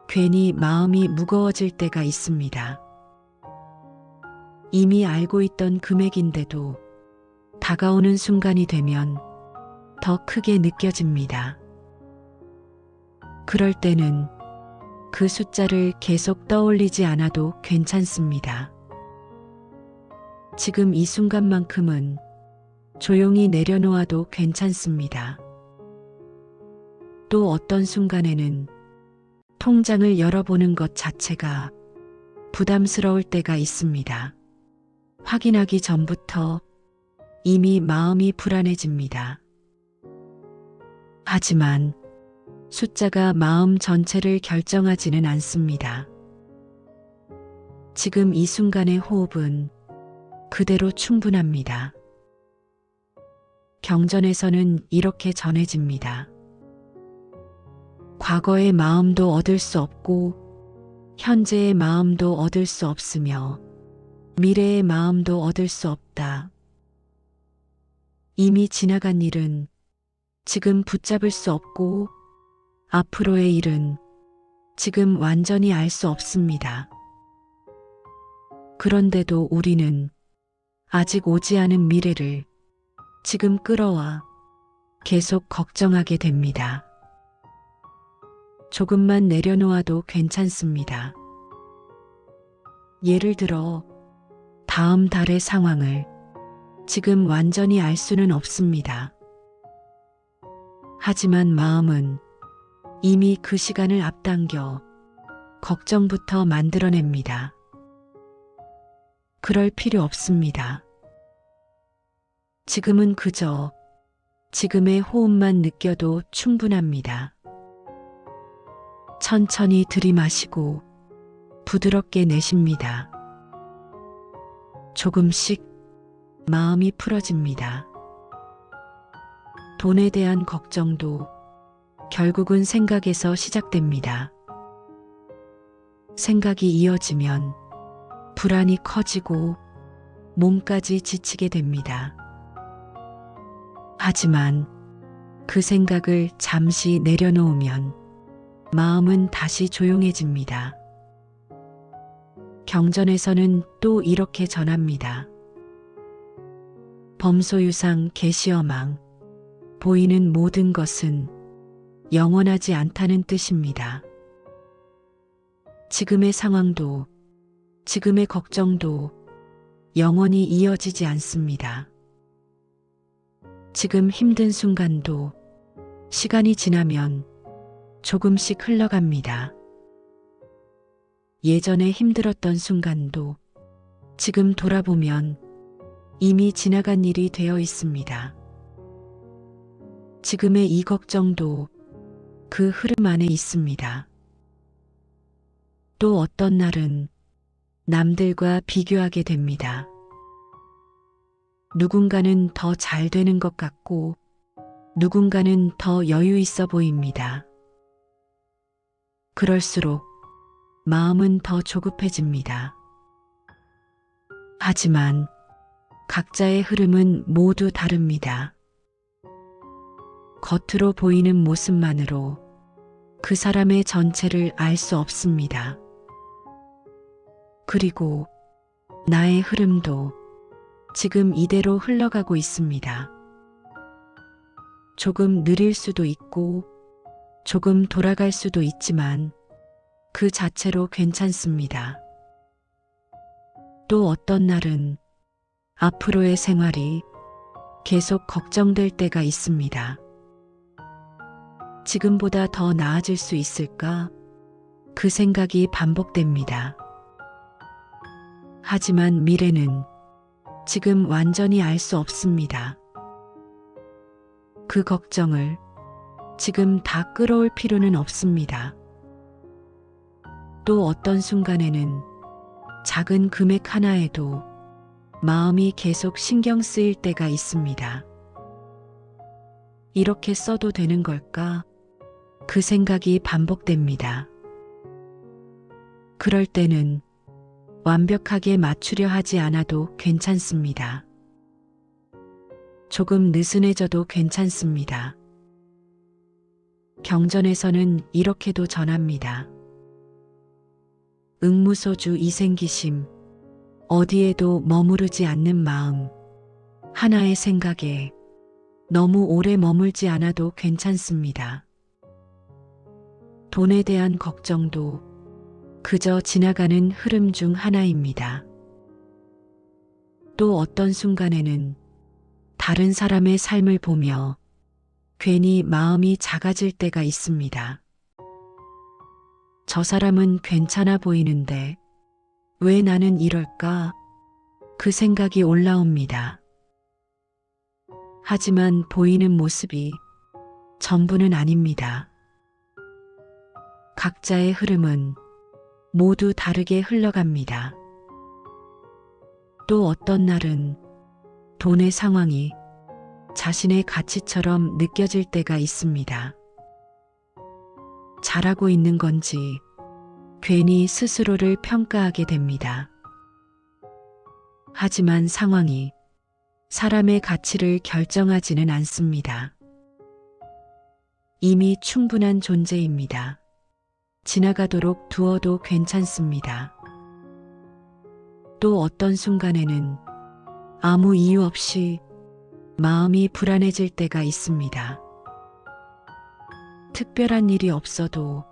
괜히 마음이 무거워질 때가 있습니다. 이미 알고 있던 금액인데도 다가오는 순간이 되면 더 크게 느껴집니다. 그럴 때는 그 숫자를 계속 떠올리지 않아도 괜찮습니다. 지금 이 순간만큼은 조용히 내려놓아도 괜찮습니다. 또 어떤 순간에는 통장을 열어보는 것 자체가 부담스러울 때가 있습니다. 확인하기 전부터 이미 마음이 불안해집니다. 하지만 숫자가 마음 전체를 결정하지는 않습니다. 지금 이 순간의 호흡은 그대로 충분합니다. 경전에서는 이렇게 전해집니다. 과거의 마음도 얻을 수 없고 현재의 마음도 얻을 수 없으며 미래의 마음도 얻을 수 없다. 이미 지나간 일은 지금 붙잡을 수 없고 앞으로의 일은 지금 완전히 알 수 없습니다. 그런데도 우리는 아직 오지 않은 미래를 지금 끌어와 계속 걱정하게 됩니다. 조금만 내려놓아도 괜찮습니다. 예를 들어 다음 달의 상황을 지금 완전히 알 수는 없습니다. 하지만 마음은 이미 그 시간을 앞당겨 걱정부터 만들어냅니다. 그럴 필요 없습니다. 지금은 그저 지금의 호흡만 느껴도 충분합니다. 천천히 들이마시고 부드럽게 내쉽니다. 조금씩 마음이 풀어집니다. 돈에 대한 걱정도 결국은 생각에서 시작됩니다. 생각이 이어지면 불안이 커지고 몸까지 지치게 됩니다. 하지만 그 생각을 잠시 내려놓으면 마음은 다시 조용해집니다. 경전에서는 또 이렇게 전합니다. 범소유상 계시어망 보이는 모든 것은 영원하지 않다는 뜻입니다. 지금의 상황도 지금의 걱정도 영원히 이어지지 않습니다. 지금 힘든 순간도 시간이 지나면 조금씩 흘러갑니다. 예전에 힘들었던 순간도 지금 돌아보면 이미 지나간 일이 되어 있습니다. 지금의 이 걱정도 그 흐름 안에 있습니다. 또 어떤 날은 남들과 비교하게 됩니다. 누군가는 더 잘 되는 것 같고 누군가는 더 여유 있어 보입니다. 그럴수록 마음은 더 조급해집니다. 하지만 각자의 흐름은 모두 다릅니다. 겉으로 보이는 모습만으로 그 사람의 전체를 알 수 없습니다. 그리고 나의 흐름도 지금 이대로 흘러가고 있습니다. 조금 느릴 수도 있고 조금 돌아갈 수도 있지만 그 자체로 괜찮습니다. 또 어떤 날은 앞으로의 생활이 계속 걱정될 때가 있습니다. 지금보다 더 나아질 수 있을까? 그 생각이 반복됩니다. 하지만 미래는 지금 완전히 알 수 없습니다. 그 걱정을 지금 다 끌어올 필요는 없습니다. 또 어떤 순간에는 작은 금액 하나에도 마음이 계속 신경 쓰일 때가 있습니다. 이렇게 써도 되는 걸까? 그 생각이 반복됩니다. 그럴 때는 완벽하게 맞추려 하지 않아도 괜찮습니다. 조금 느슨해져도 괜찮습니다. 경전에서는 이렇게도 전합니다. 응무소주 이생기심, 어디에도 머무르지 않는 마음, 하나의 생각에 너무 오래 머물지 않아도 괜찮습니다. 돈에 대한 걱정도 그저 지나가는 흐름 중 하나입니다. 또 어떤 순간에는 다른 사람의 삶을 보며 괜히 마음이 작아질 때가 있습니다. 저 사람은 괜찮아 보이는데 왜 나는 이럴까? 그 생각이 올라옵니다. 하지만 보이는 모습이 전부는 아닙니다. 각자의 흐름은 모두 다르게 흘러갑니다. 또 어떤 날은 돈의 상황이 자신의 가치처럼 느껴질 때가 있습니다. 잘하고 있는 건지 괜히 스스로를 평가하게 됩니다. 하지만 상황이 사람의 가치를 결정하지는 않습니다. 이미 충분한 존재입니다. 지나가도록 두어도 괜찮습니다. 또 어떤 순간에는 아무 이유 없이 마음이 불안해질 때가 있습니다. 특별한 일이 없어도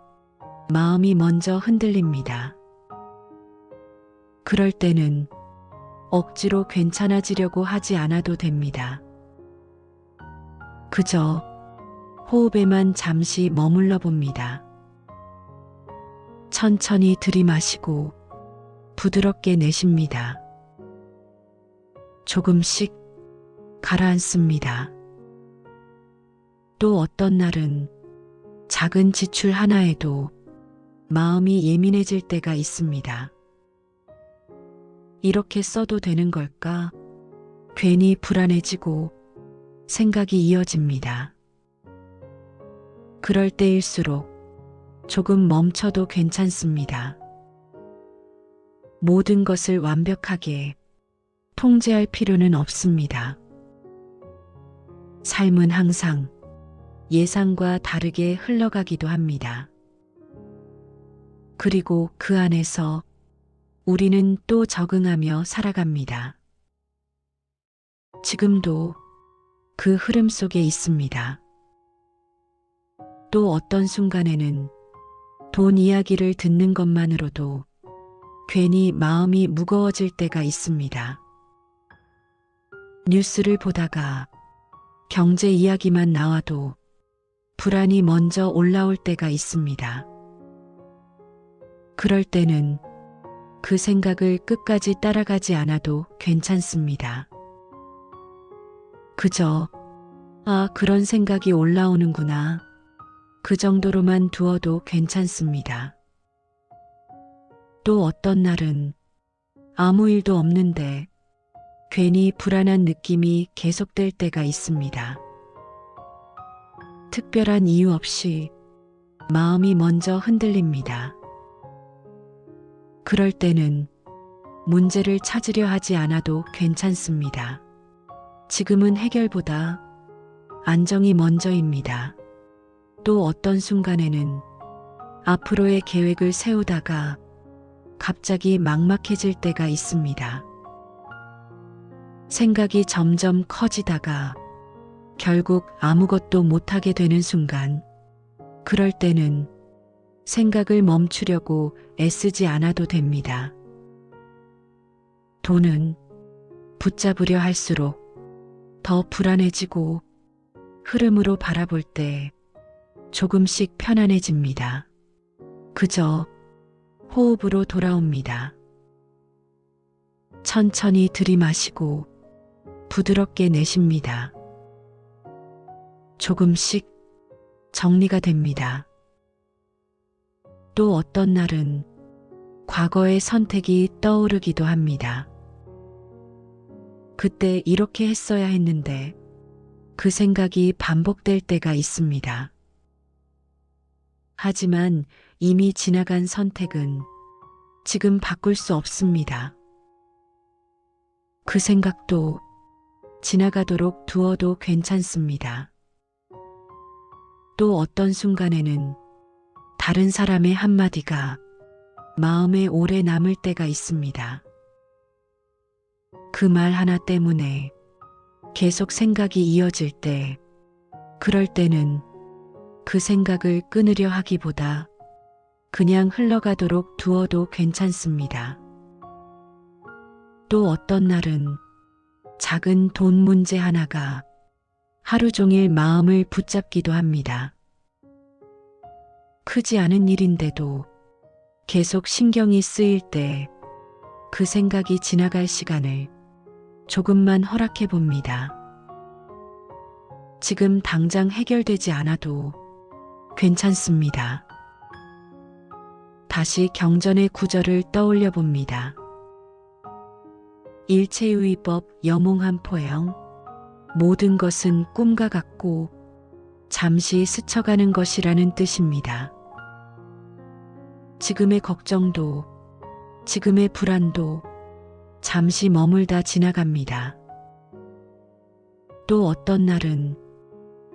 마음이 먼저 흔들립니다. 그럴 때는 억지로 괜찮아지려고 하지 않아도 됩니다. 그저 호흡에만 잠시 머물러 봅니다. 천천히 들이마시고 부드럽게 내쉽니다. 조금씩 가라앉습니다. 또 어떤 날은 작은 지출 하나에도 마음이 예민해질 때가 있습니다. 이렇게 써도 되는 걸까? 괜히 불안해지고 생각이 이어집니다. 그럴 때일수록 조금 멈춰도 괜찮습니다. 모든 것을 완벽하게 통제할 필요는 없습니다. 삶은 항상 예상과 다르게 흘러가기도 합니다. 그리고 그 안에서 우리는 또 적응하며 살아갑니다. 지금도 그 흐름 속에 있습니다. 또 어떤 순간에는 돈 이야기를 듣는 것만으로도 괜히 마음이 무거워질 때가 있습니다. 뉴스를 보다가 경제 이야기만 나와도 불안이 먼저 올라올 때가 있습니다. 그럴 때는 그 생각을 끝까지 따라가지 않아도 괜찮습니다. 그저, 그런 생각이 올라오는구나. 그 정도로만 두어도 괜찮습니다. 또 어떤 날은 아무 일도 없는데 괜히 불안한 느낌이 계속될 때가 있습니다. 특별한 이유 없이 마음이 먼저 흔들립니다. 그럴 때는 문제를 찾으려 하지 않아도 괜찮습니다. 지금은 해결보다 안정이 먼저입니다. 또 어떤 순간에는 앞으로의 계획을 세우다가 갑자기 막막해질 때가 있습니다. 생각이 점점 커지다가 결국 아무것도 못하게 되는 순간, 그럴 때는 생각을 멈추려고 애쓰지 않아도 됩니다. 돈은 붙잡으려 할수록 더 불안해지고 흐름으로 바라볼 때 조금씩 편안해집니다. 그저 호흡으로 돌아옵니다. 천천히 들이마시고 부드럽게 내쉽니다. 조금씩 정리가 됩니다. 또 어떤 날은 과거의 선택이 떠오르기도 합니다. 그때 이렇게 했어야 했는데 그 생각이 반복될 때가 있습니다. 하지만 이미 지나간 선택은 지금 바꿀 수 없습니다. 그 생각도 지나가도록 두어도 괜찮습니다. 또 어떤 순간에는 다른 사람의 한마디가 마음에 오래 남을 때가 있습니다. 그 말 하나 때문에 계속 생각이 이어질 때, 그럴 때는 그 생각을 끊으려 하기보다 그냥 흘러가도록 두어도 괜찮습니다. 또 어떤 날은 작은 돈 문제 하나가 하루 종일 마음을 붙잡기도 합니다. 크지 않은 일인데도 계속 신경이 쓰일 때 그 생각이 지나갈 시간을 조금만 허락해 봅니다. 지금 당장 해결되지 않아도 괜찮습니다. 다시 경전의 구절을 떠올려 봅니다. 일체유의법 여몽한 포영. 모든 것은 꿈과 같고 잠시 스쳐가는 것이라는 뜻입니다. 지금의 걱정도, 지금의 불안도 잠시 머물다 지나갑니다. 또 어떤 날은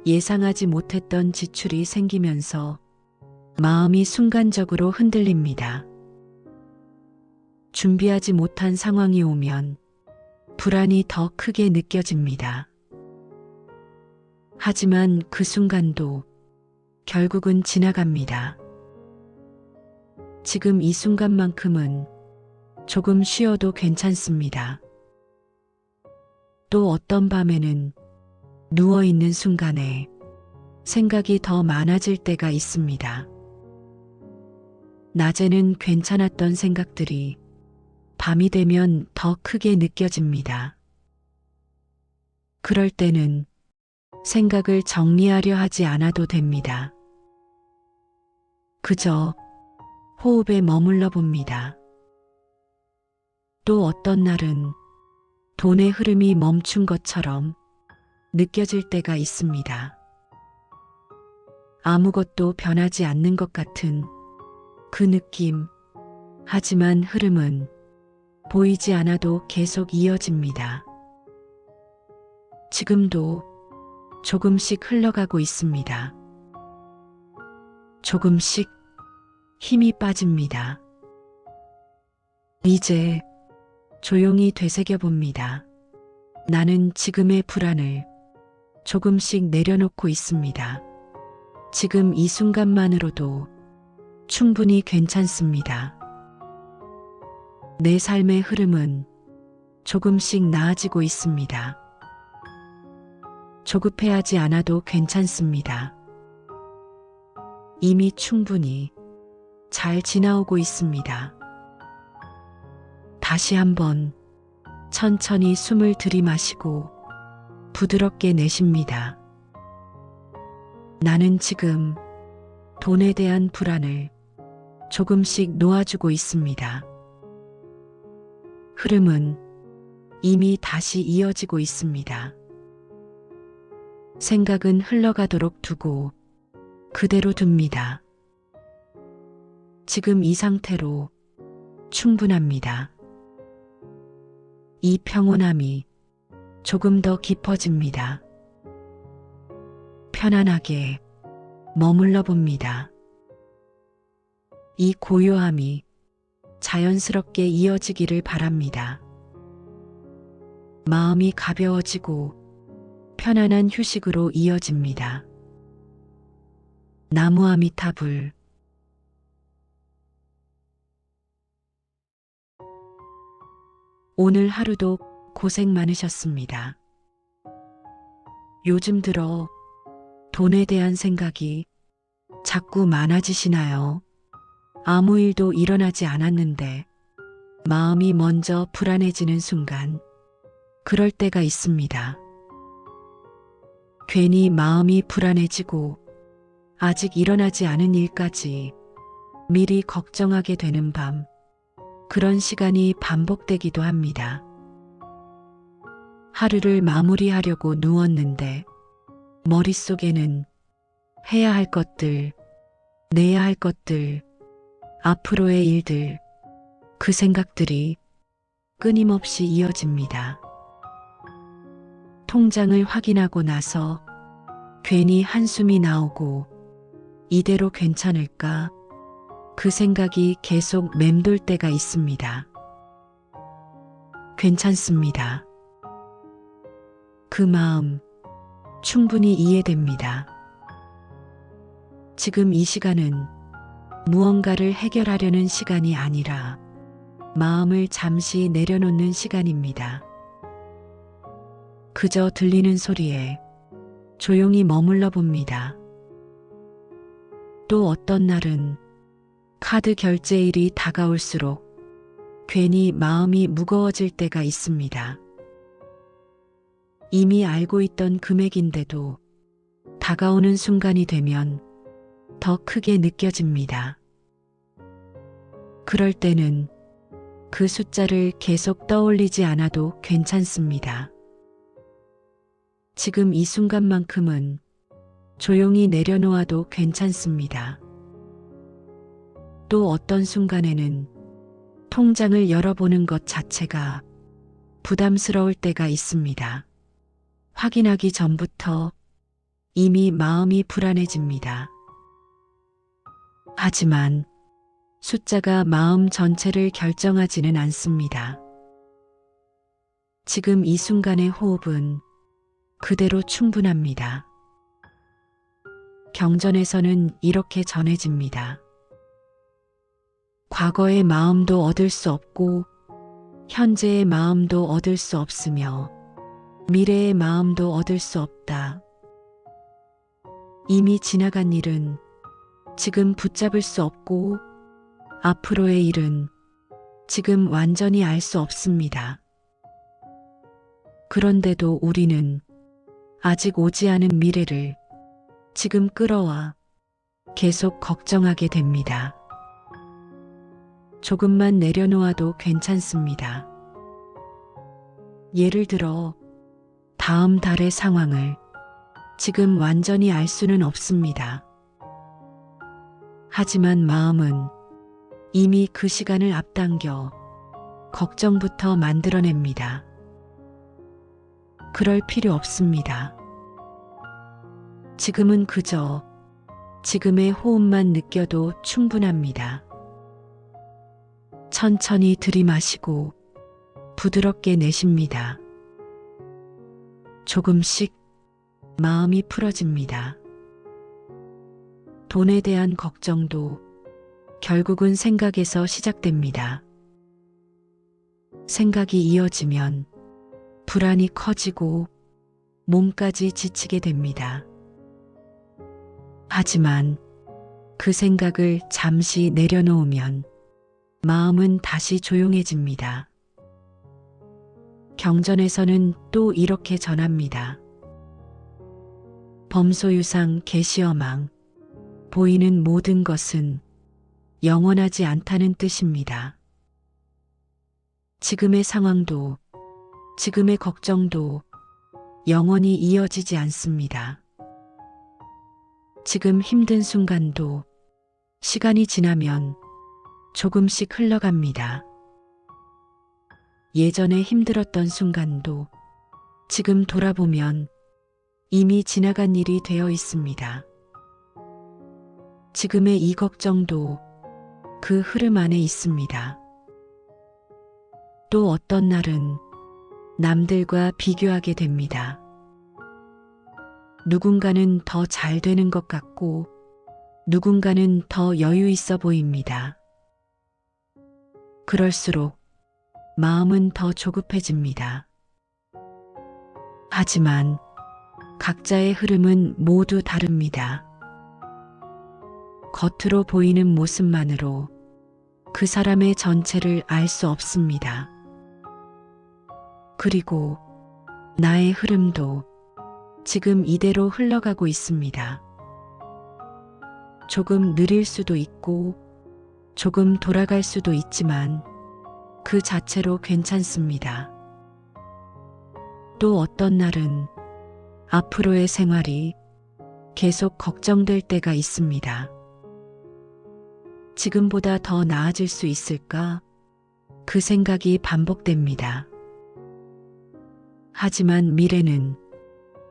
예상하지 못했던 지출이 생기면서 마음이 순간적으로 흔들립니다. 준비하지 못한 상황이 오면 불안이 더 크게 느껴집니다. 하지만 그 순간도 결국은 지나갑니다. 지금 이 순간만큼은 조금 쉬어도 괜찮습니다. 또 어떤 밤에는 누워있는 순간에 생각이 더 많아질 때가 있습니다. 낮에는 괜찮았던 생각들이 밤이 되면 더 크게 느껴집니다. 그럴 때는 생각을 정리하려 하지 않아도 됩니다. 그저 호흡에 머물러 봅니다. 또 어떤 날은 돈의 흐름이 멈춘 것처럼 느껴질 때가 있습니다. 아무것도 변하지 않는 것 같은 그 느낌. 하지만 흐름은 보이지 않아도 계속 이어집니다. 지금도 조금씩 흘러가고 있습니다. 조금씩 힘이 빠집니다. 이제 조용히 되새겨 봅니다. 나는 지금의 불안을 조금씩 내려놓고 있습니다. 지금 이 순간만으로도 충분히 괜찮습니다. 내 삶의 흐름은 조금씩 나아지고 있습니다. 조급해하지 않아도 괜찮습니다. 이미 충분히 잘 지나오고 있습니다. 다시 한번 천천히 숨을 들이마시고 부드럽게 내쉽니다. 나는 지금 돈에 대한 불안을 조금씩 놓아주고 있습니다. 흐름은 이미 다시 이어지고 있습니다. 생각은 흘러가도록 두고 그대로 둡니다. 지금 이 상태로 충분합니다. 이 평온함이 조금 더 깊어집니다. 편안하게 머물러 봅니다. 이 고요함이 자연스럽게 이어지기를 바랍니다. 마음이 가벼워지고 편안한 휴식으로 이어집니다. 나무아미타불. 오늘 하루도 고생 많으셨습니다. 요즘 들어 돈에 대한 생각이 자꾸 많아지시나요? 아무 일도 일어나지 않았는데 마음이 먼저 불안해지는 순간, 그럴 때가 있습니다. 괜히 마음이 불안해지고 아직 일어나지 않은 일까지 미리 걱정하게 되는 밤, 그런 시간이 반복되기도 합니다. 하루를 마무리하려고 누웠는데 머릿속에는 해야 할 것들, 내야 할 것들, 앞으로의 일들, 그 생각들이 끊임없이 이어집니다. 통장을 확인하고 나서 괜히 한숨이 나오고 이대로 괜찮을까? 그 생각이 계속 맴돌 때가 있습니다. 괜찮습니다. 그 마음 충분히 이해됩니다. 지금 이 시간은 무언가를 해결하려는 시간이 아니라 마음을 잠시 내려놓는 시간입니다. 그저 들리는 소리에 조용히 머물러 봅니다. 또 어떤 날은 카드 결제일이 다가올수록 괜히 마음이 무거워질 때가 있습니다. 이미 알고 있던 금액인데도 다가오는 순간이 되면 더 크게 느껴집니다. 그럴 때는 그 숫자를 계속 떠올리지 않아도 괜찮습니다. 지금 이 순간만큼은 조용히 내려놓아도 괜찮습니다. 또 어떤 순간에는 통장을 열어보는 것 자체가 부담스러울 때가 있습니다. 확인하기 전부터 이미 마음이 불안해집니다. 하지만 숫자가 마음 전체를 결정하지는 않습니다. 지금 이 순간의 호흡은 그대로 충분합니다. 경전에서는 이렇게 전해집니다. 과거의 마음도 얻을 수 없고 현재의 마음도 얻을 수 없으며 미래의 마음도 얻을 수 없다. 이미 지나간 일은 지금 붙잡을 수 없고 앞으로의 일은 지금 완전히 알 수 없습니다. 그런데도 우리는 아직 오지 않은 미래를 지금 끌어와 계속 걱정하게 됩니다. 조금만 내려놓아도 괜찮습니다. 예를 들어 다음 달의 상황을 지금 완전히 알 수는 없습니다. 하지만 마음은 이미 그 시간을 앞당겨 걱정부터 만들어냅니다. 그럴 필요 없습니다. 지금은 그저 지금의 호흡만 느껴도 충분합니다. 천천히 들이마시고 부드럽게 내쉽니다. 조금씩 마음이 풀어집니다. 돈에 대한 걱정도 결국은 생각에서 시작됩니다. 생각이 이어지면 불안이 커지고 몸까지 지치게 됩니다. 하지만 그 생각을 잠시 내려놓으면 마음은 다시 조용해집니다. 경전에서는 또 이렇게 전합니다. 범소유상 계시어망 보이는 모든 것은 영원하지 않다는 뜻입니다. 지금의 상황도 지금의 걱정도 영원히 이어지지 않습니다. 지금 힘든 순간도 시간이 지나면 조금씩 흘러갑니다. 예전에 힘들었던 순간도 지금 돌아보면 이미 지나간 일이 되어 있습니다. 지금의 이 걱정도 그 흐름 안에 있습니다. 또 어떤 날은 남들과 비교하게 됩니다. 누군가는 더 잘 되는 것 같고 누군가는 더 여유 있어 보입니다. 그럴수록 마음은 더 조급해집니다. 하지만 각자의 흐름은 모두 다릅니다. 겉으로 보이는 모습만으로 그 사람의 전체를 알 수 없습니다. 그리고 나의 흐름도 지금 이대로 흘러가고 있습니다. 조금 느릴 수도 있고 조금 돌아갈 수도 있지만 그 자체로 괜찮습니다. 또 어떤 날은 앞으로의 생활이 계속 걱정될 때가 있습니다. 지금보다 더 나아질 수 있을까? 그 생각이 반복됩니다. 하지만 미래는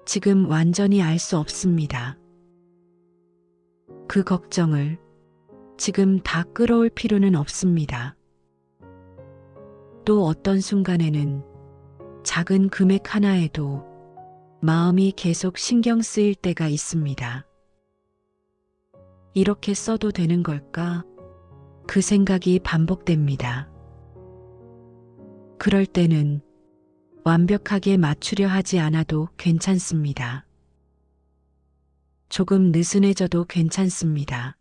지금 완전히 알 수 없습니다. 그 걱정을 지금 다 끌어올 필요는 없습니다. 또 어떤 순간에는 작은 금액 하나에도 마음이 계속 신경 쓰일 때가 있습니다. 이렇게 써도 되는 걸까? 그 생각이 반복됩니다. 그럴 때는 완벽하게 맞추려 하지 않아도 괜찮습니다. 조금 느슨해져도 괜찮습니다.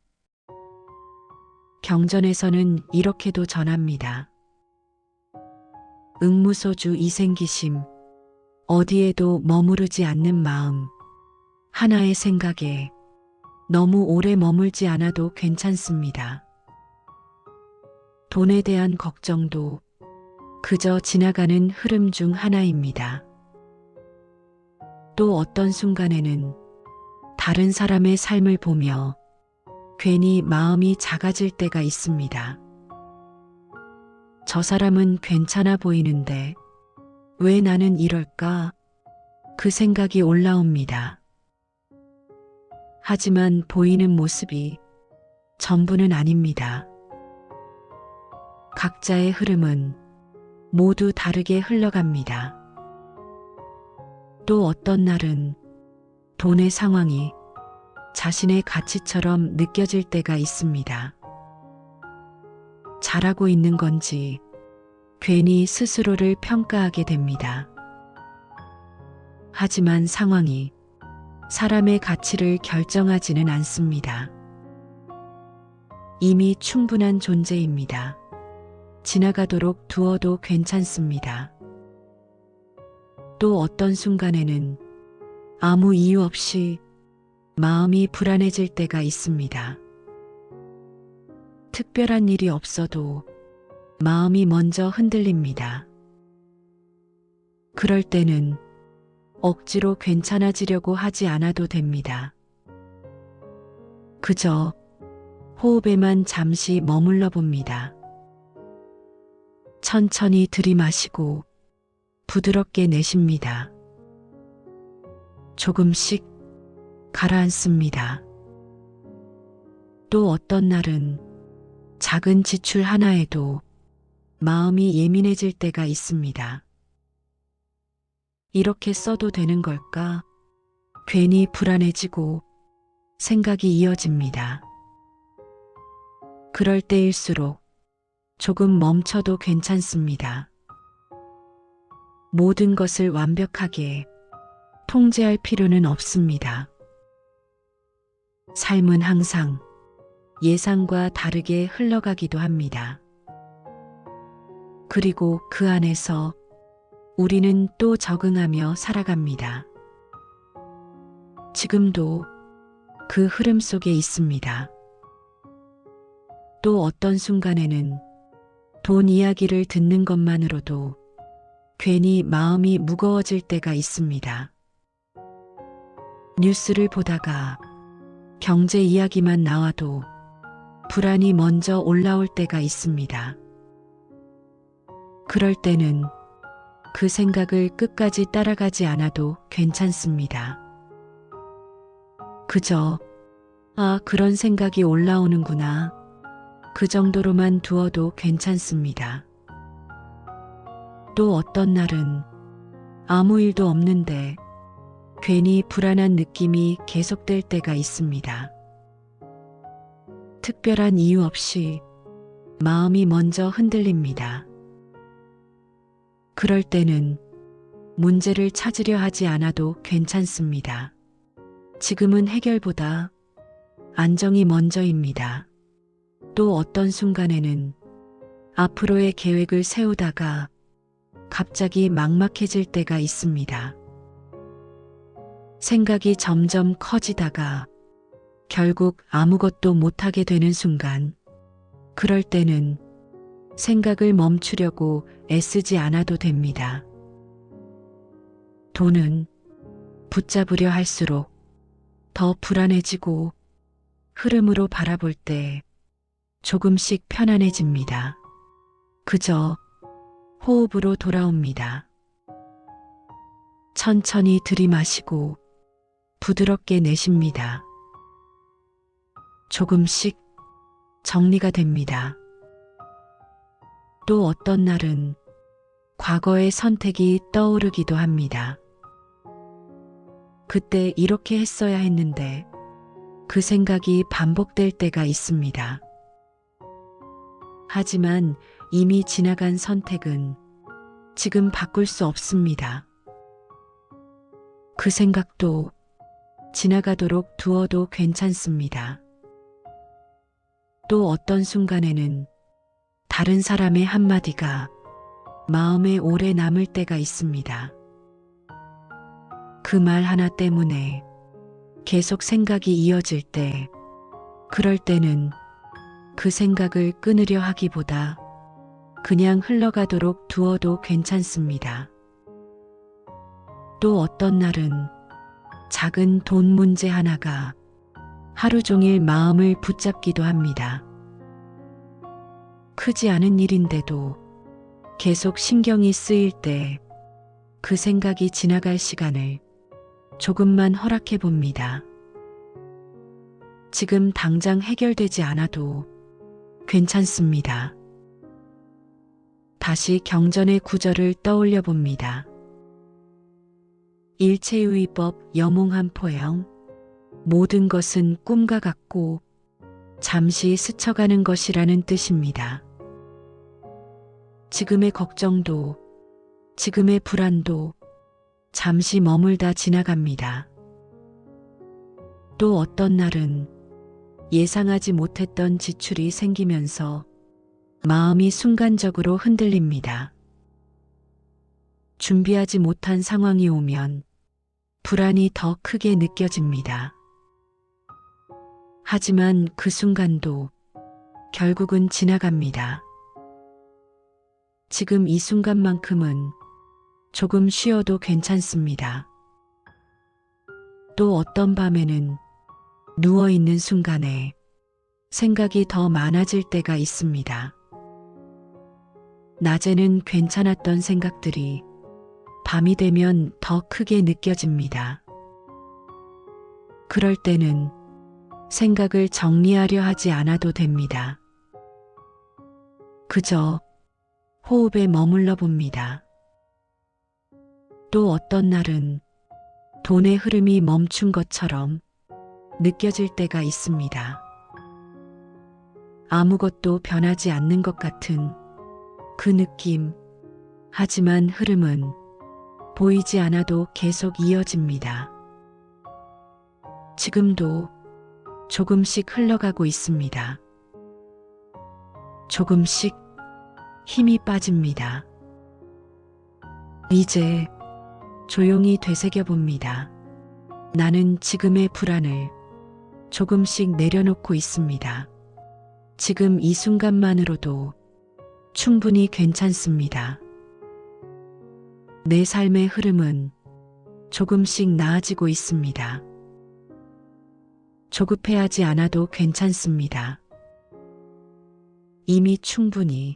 경전에서는 이렇게도 전합니다. 응무소주 이생기심, 어디에도 머무르지 않는 마음, 하나의 생각에 너무 오래 머물지 않아도 괜찮습니다. 돈에 대한 걱정도 그저 지나가는 흐름 중 하나입니다. 또 어떤 순간에는 다른 사람의 삶을 보며 괜히 마음이 작아질 때가 있습니다. 저 사람은 괜찮아 보이는데 왜 나는 이럴까? 그 생각이 올라옵니다. 하지만 보이는 모습이 전부는 아닙니다. 각자의 흐름은 모두 다르게 흘러갑니다. 또 어떤 날은 돈의 상황이 자신의 가치처럼 느껴질 때가 있습니다. 잘하고 있는 건지 괜히 스스로를 평가하게 됩니다. 하지만 상황이 사람의 가치를 결정하지는 않습니다. 이미 충분한 존재입니다. 지나가도록 두어도 괜찮습니다. 또 어떤 순간에는 아무 이유 없이 마음이 불안해질 때가 있습니다. 특별한 일이 없어도 마음이 먼저 흔들립니다. 그럴 때는 억지로 괜찮아지려고 하지 않아도 됩니다. 그저 호흡에만 잠시 머물러 봅니다. 천천히 들이마시고 부드럽게 내쉽니다. 조금씩 가라앉습니다. 또 어떤 날은 작은 지출 하나에도 마음이 예민해질 때가 있습니다. 이렇게 써도 되는 걸까? 괜히 불안해지고 생각이 이어집니다. 그럴 때일수록 조금 멈춰도 괜찮습니다. 모든 것을 완벽하게 통제할 필요는 없습니다. 삶은 항상 예상과 다르게 흘러가기도 합니다. 그리고 그 안에서 우리는 또 적응하며 살아갑니다. 지금도 그 흐름 속에 있습니다. 또 어떤 순간에는 돈 이야기를 듣는 것만으로도 괜히 마음이 무거워질 때가 있습니다. 뉴스를 보다가 경제 이야기만 나와도 불안이 먼저 올라올 때가 있습니다. 그럴 때는 그 생각을 끝까지 따라가지 않아도 괜찮습니다. 그저, 그런 생각이 올라오는구나. 그 정도로만 두어도 괜찮습니다. 또 어떤 날은 아무 일도 없는데 괜히 불안한 느낌이 계속될 때가 있습니다. 특별한 이유 없이 마음이 먼저 흔들립니다. 그럴 때는 문제를 찾으려 하지 않아도 괜찮습니다. 지금은 해결보다 안정이 먼저입니다. 또 어떤 순간에는 앞으로의 계획을 세우다가 갑자기 막막해질 때가 있습니다. 생각이 점점 커지다가 결국 아무것도 못하게 되는 순간, 그럴 때는 생각을 멈추려고 애쓰지 않아도 됩니다. 돈은 붙잡으려 할수록 더 불안해지고 흐름으로 바라볼 때 조금씩 편안해집니다. 그저 호흡으로 돌아옵니다. 천천히 들이마시고 부드럽게 내쉽니다. 조금씩 정리가 됩니다. 또 어떤 날은 과거의 선택이 떠오르기도 합니다. 그때 이렇게 했어야 했는데 그 생각이 반복될 때가 있습니다. 하지만 이미 지나간 선택은 지금 바꿀 수 없습니다. 그 생각도 지나가도록 두어도 괜찮습니다. 또 어떤 순간에는 다른 사람의 한마디가 마음에 오래 남을 때가 있습니다. 그 말 하나 때문에 계속 생각이 이어질 때, 그럴 때는 그 생각을 끊으려 하기보다 그냥 흘러가도록 두어도 괜찮습니다. 또 어떤 날은 작은 돈 문제 하나가 하루 종일 마음을 붙잡기도 합니다. 크지 않은 일인데도 계속 신경이 쓰일 때 그 생각이 지나갈 시간을 조금만 허락해 봅니다. 지금 당장 해결되지 않아도 괜찮습니다. 다시 경전의 구절을 떠올려 봅니다. 일체유의법 여몽한 포영. 모든 것은 꿈과 같고 잠시 스쳐가는 것이라는 뜻입니다. 지금의 걱정도, 지금의 불안도 잠시 머물다 지나갑니다. 또 어떤 날은 예상하지 못했던 지출이 생기면서 마음이 순간적으로 흔들립니다. 준비하지 못한 상황이 오면 불안이 더 크게 느껴집니다. 하지만 그 순간도 결국은 지나갑니다. 지금 이 순간만큼은 조금 쉬어도 괜찮습니다. 또 어떤 밤에는 누워있는 순간에 생각이 더 많아질 때가 있습니다. 낮에는 괜찮았던 생각들이 밤이 되면 더 크게 느껴집니다. 그럴 때는 생각을 정리하려 하지 않아도 됩니다. 그저 호흡에 머물러 봅니다. 또 어떤 날은 돈의 흐름이 멈춘 것처럼 느껴질 때가 있습니다. 아무것도 변하지 않는 것 같은 그 느낌. 하지만 흐름은 보이지 않아도 계속 이어집니다. 지금도 조금씩 흘러가고 있습니다. 조금씩 힘이 빠집니다. 이제 조용히 되새겨 봅니다. 나는 지금의 불안을 조금씩 내려놓고 있습니다. 지금 이 순간만으로도 충분히 괜찮습니다. 내 삶의 흐름은 조금씩 나아지고 있습니다. 조급해하지 않아도 괜찮습니다. 이미 충분히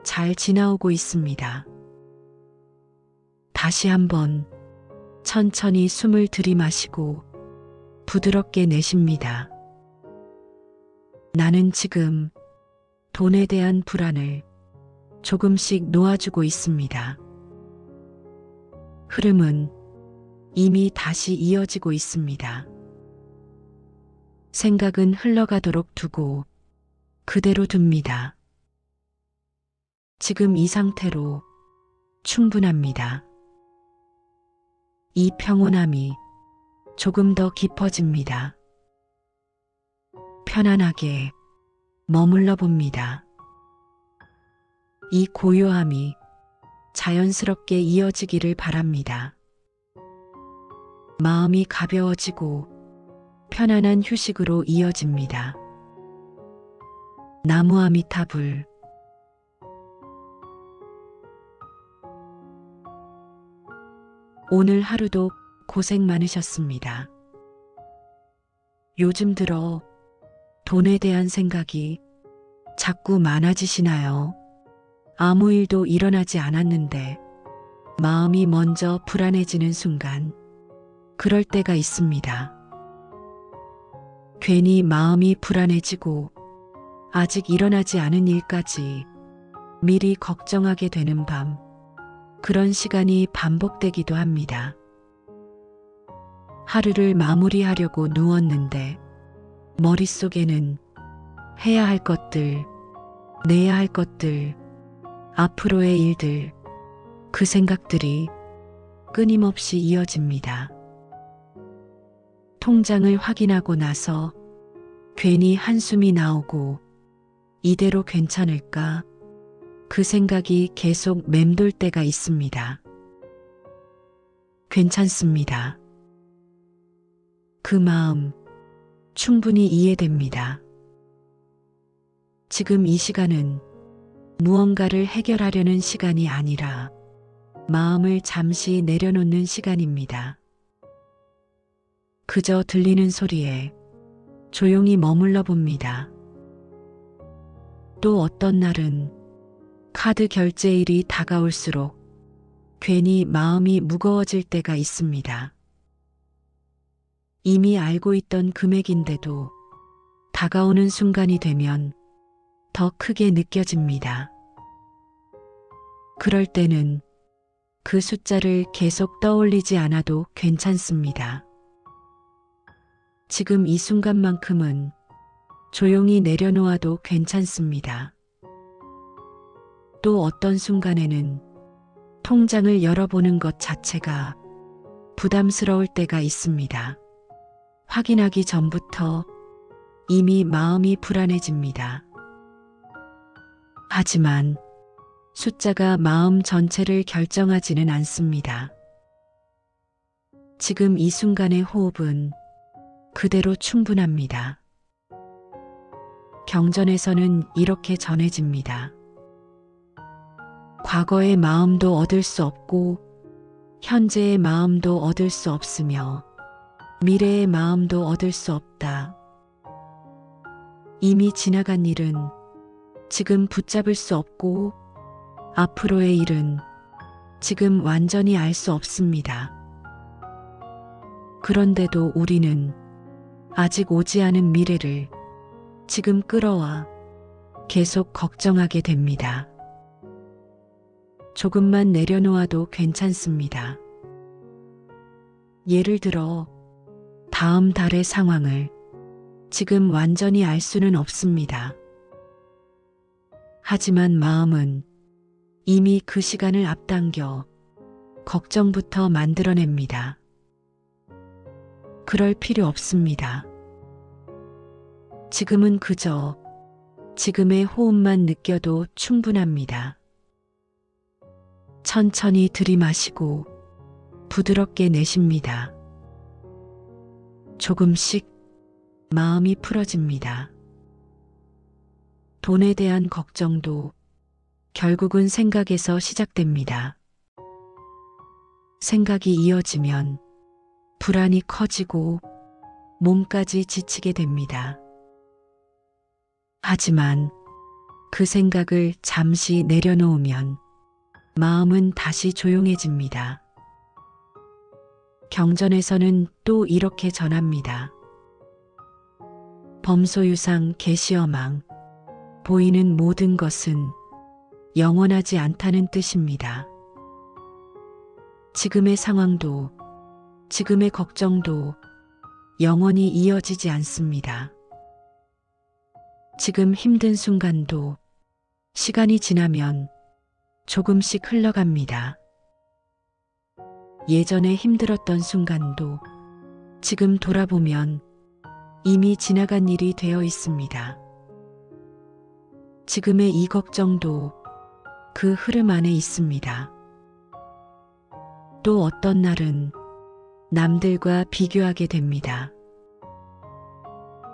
잘 지나오고 있습니다. 다시 한번 천천히 숨을 들이마시고 부드럽게 내쉽니다. 나는 지금 돈에 대한 불안을 조금씩 놓아주고 있습니다. 흐름은 이미 다시 이어지고 있습니다. 생각은 흘러가도록 두고 그대로 둡니다. 지금 이 상태로 충분합니다. 이 평온함이 조금 더 깊어집니다. 편안하게 머물러 봅니다. 이 고요함이 자연스럽게 이어지기를 바랍니다. 마음이 가벼워지고 편안한 휴식으로 이어집니다. 나무 아미타불. 오늘 하루도 고생 많으셨습니다. 요즘 들어 돈에 대한 생각이 자꾸 많아지시나요? 아무 일도 일어나지 않았는데 마음이 먼저 불안해지는 순간, 그럴 때가 있습니다. 괜히 마음이 불안해지고 아직 일어나지 않은 일까지 미리 걱정하게 되는 밤, 그런 시간이 반복되기도 합니다. 하루를 마무리하려고 누웠는데 머릿속에는 해야 할 것들, 내야 할 것들, 앞으로의 일들, 그 생각들이 끊임없이 이어집니다. 통장을 확인하고 나서 괜히 한숨이 나오고 이대로 괜찮을까? 그 생각이 계속 맴돌 때가 있습니다. 괜찮습니다. 그 마음 충분히 이해됩니다. 지금 이 시간은 무언가를 해결하려는 시간이 아니라 마음을 잠시 내려놓는 시간입니다. 그저 들리는 소리에 조용히 머물러 봅니다. 또 어떤 날은 카드 결제일이 다가올수록 괜히 마음이 무거워질 때가 있습니다. 이미 알고 있던 금액인데도 다가오는 순간이 되면 더 크게 느껴집니다. 그럴 때는 그 숫자를 계속 떠올리지 않아도 괜찮습니다. 지금 이 순간만큼은 조용히 내려놓아도 괜찮습니다. 또 어떤 순간에는 통장을 열어보는 것 자체가 부담스러울 때가 있습니다. 확인하기 전부터 이미 마음이 불안해집니다. 하지만 숫자가 마음 전체를 결정하지는 않습니다. 지금 이 순간의 호흡은 그대로 충분합니다. 경전에서는 이렇게 전해집니다. 과거의 마음도 얻을 수 없고 현재의 마음도 얻을 수 없으며 미래의 마음도 얻을 수 없다. 이미 지나간 일은 지금 붙잡을 수 없고 앞으로의 일은 지금 완전히 알 수 없습니다. 그런데도 우리는 아직 오지 않은 미래를 지금 끌어와 계속 걱정하게 됩니다. 조금만 내려놓아도 괜찮습니다. 예를 들어 다음 달의 상황을 지금 완전히 알 수는 없습니다. 하지만 마음은 이미 그 시간을 앞당겨 걱정부터 만들어냅니다. 그럴 필요 없습니다. 지금은 그저 지금의 호흡만 느껴도 충분합니다. 천천히 들이마시고 부드럽게 내쉽니다. 조금씩 마음이 풀어집니다. 돈에 대한 걱정도 결국은 생각에서 시작됩니다. 생각이 이어지면 불안이 커지고 몸까지 지치게 됩니다. 하지만 그 생각을 잠시 내려놓으면 마음은 다시 조용해집니다. 경전에서는 또 이렇게 전합니다. 범소유상 계시어망 보이는 모든 것은 영원하지 않다는 뜻입니다. 지금의 상황도 지금의 걱정도 영원히 이어지지 않습니다. 지금 힘든 순간도 시간이 지나면 조금씩 흘러갑니다. 예전에 힘들었던 순간도 지금 돌아보면 이미 지나간 일이 되어 있습니다. 지금의 이 걱정도 그 흐름 안에 있습니다. 또 어떤 날은 남들과 비교하게 됩니다.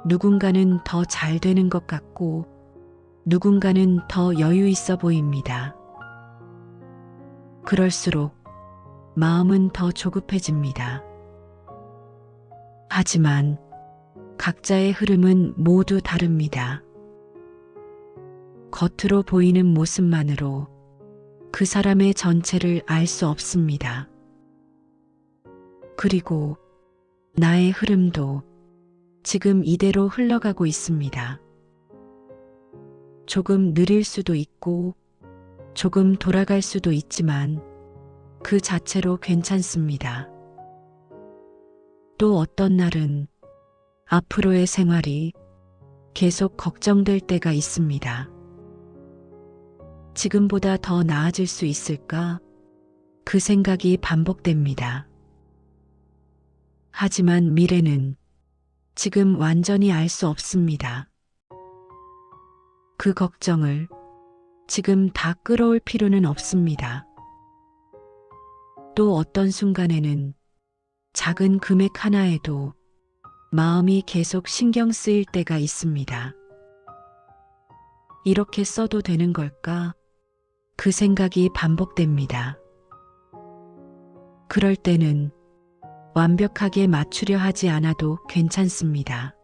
누군가는 더 잘 되는 것 같고 누군가는 더 여유 있어 보입니다. 그럴수록 마음은 더 조급해집니다. 하지만 각자의 흐름은 모두 다릅니다. 겉으로 보이는 모습만으로 그 사람의 전체를 알 수 없습니다. 그리고 나의 흐름도 지금 이대로 흘러가고 있습니다. 조금 느릴 수도 있고 조금 돌아갈 수도 있지만 그 자체로 괜찮습니다. 또 어떤 날은 앞으로의 생활이 계속 걱정될 때가 있습니다. 지금보다 더 나아질 수 있을까? 그 생각이 반복됩니다. 하지만 미래는 지금 완전히 알 수 없습니다. 그 걱정을 지금 다 끌어올 필요는 없습니다. 또 어떤 순간에는 작은 금액 하나에도 마음이 계속 신경 쓰일 때가 있습니다. 이렇게 써도 되는 걸까? 그 생각이 반복됩니다. 그럴 때는 완벽하게 맞추려 하지 않아도 괜찮습니다.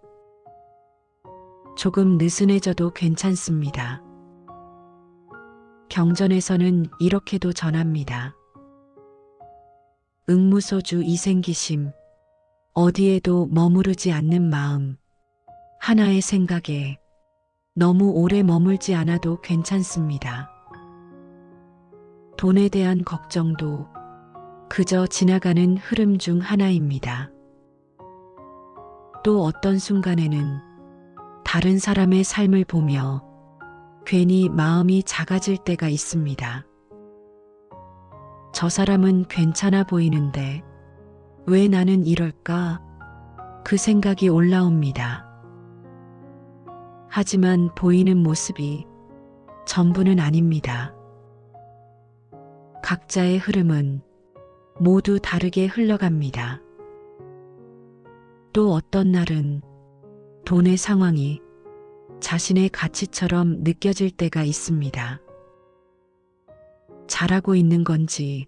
조금 느슨해져도 괜찮습니다. 경전에서는 이렇게도 전합니다. 응무소주 이생기심, 어디에도 머무르지 않는 마음, 하나의 생각에 너무 오래 머물지 않아도 괜찮습니다. 돈에 대한 걱정도 그저 지나가는 흐름 중 하나입니다. 또 어떤 순간에는 다른 사람의 삶을 보며 괜히 마음이 작아질 때가 있습니다. 저 사람은 괜찮아 보이는데 왜 나는 이럴까? 그 생각이 올라옵니다. 하지만 보이는 모습이 전부는 아닙니다. 각자의 흐름은 모두 다르게 흘러갑니다. 또 어떤 날은 돈의 상황이 자신의 가치처럼 느껴질 때가 있습니다. 잘하고 있는 건지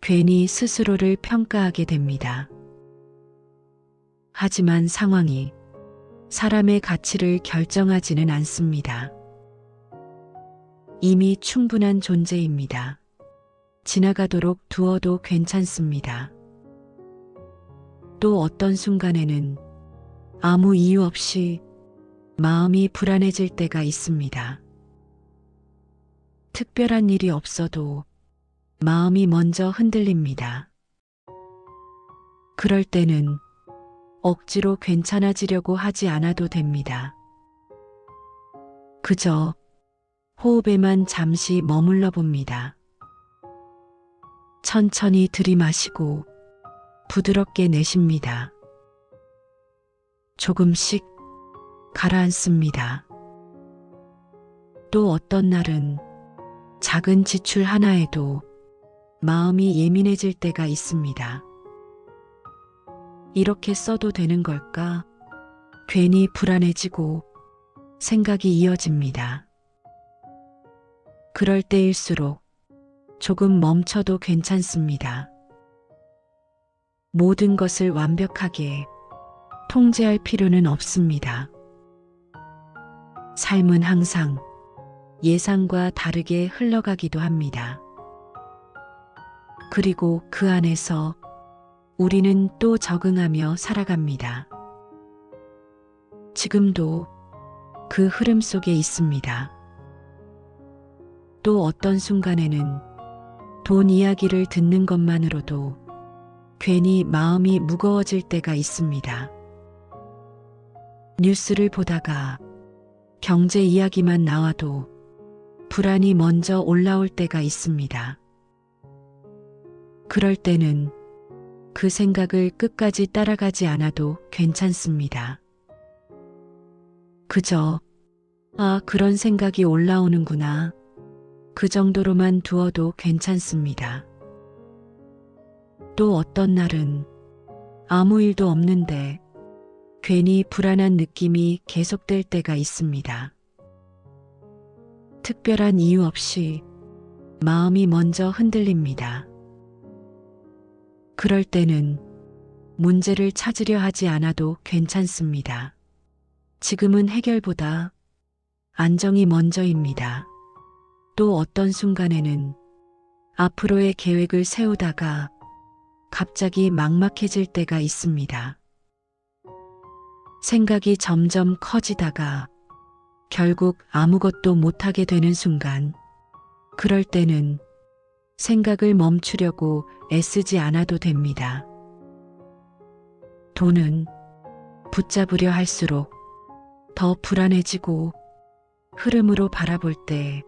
괜히 스스로를 평가하게 됩니다. 하지만 상황이 사람의 가치를 결정하지는 않습니다. 이미 충분한 존재입니다. 지나가도록 두어도 괜찮습니다. 또 어떤 순간에는 아무 이유 없이 마음이 불안해질 때가 있습니다. 특별한 일이 없어도 마음이 먼저 흔들립니다. 그럴 때는 억지로 괜찮아지려고 하지 않아도 됩니다. 그저 호흡에만 잠시 머물러 봅니다. 천천히 들이마시고 부드럽게 내쉽니다. 조금씩 가라앉습니다. 또 어떤 날은 작은 지출 하나에도 마음이 예민해질 때가 있습니다. 이렇게 써도 되는 걸까? 괜히 불안해지고 생각이 이어집니다. 그럴 때일수록 조금 멈춰도 괜찮습니다. 모든 것을 완벽하게 통제할 필요는 없습니다. 삶은 항상 예상과 다르게 흘러가기도 합니다. 그리고 그 안에서 우리는 또 적응하며 살아갑니다. 지금도 그 흐름 속에 있습니다. 또 어떤 순간에는 돈 이야기를 듣는 것만으로도 괜히 마음이 무거워질 때가 있습니다. 뉴스를 보다가 경제 이야기만 나와도 불안이 먼저 올라올 때가 있습니다. 그럴 때는 그 생각을 끝까지 따라가지 않아도 괜찮습니다. 그저 그런 생각이 올라오는구나. 그 정도로만 두어도 괜찮습니다. 또 어떤 날은 아무 일도 없는데 괜히 불안한 느낌이 계속될 때가 있습니다. 특별한 이유 없이 마음이 먼저 흔들립니다. 그럴 때는 문제를 찾으려 하지 않아도 괜찮습니다. 지금은 해결보다 안정이 먼저입니다. 또 어떤 순간에는 앞으로의 계획을 세우다가 갑자기 막막해질 때가 있습니다. 생각이 점점 커지다가 결국 아무것도 못하게 되는 순간, 그럴 때는 생각을 멈추려고 애쓰지 않아도 됩니다. 돈은 붙잡으려 할수록 더 불안해지고 흐름으로 바라볼 때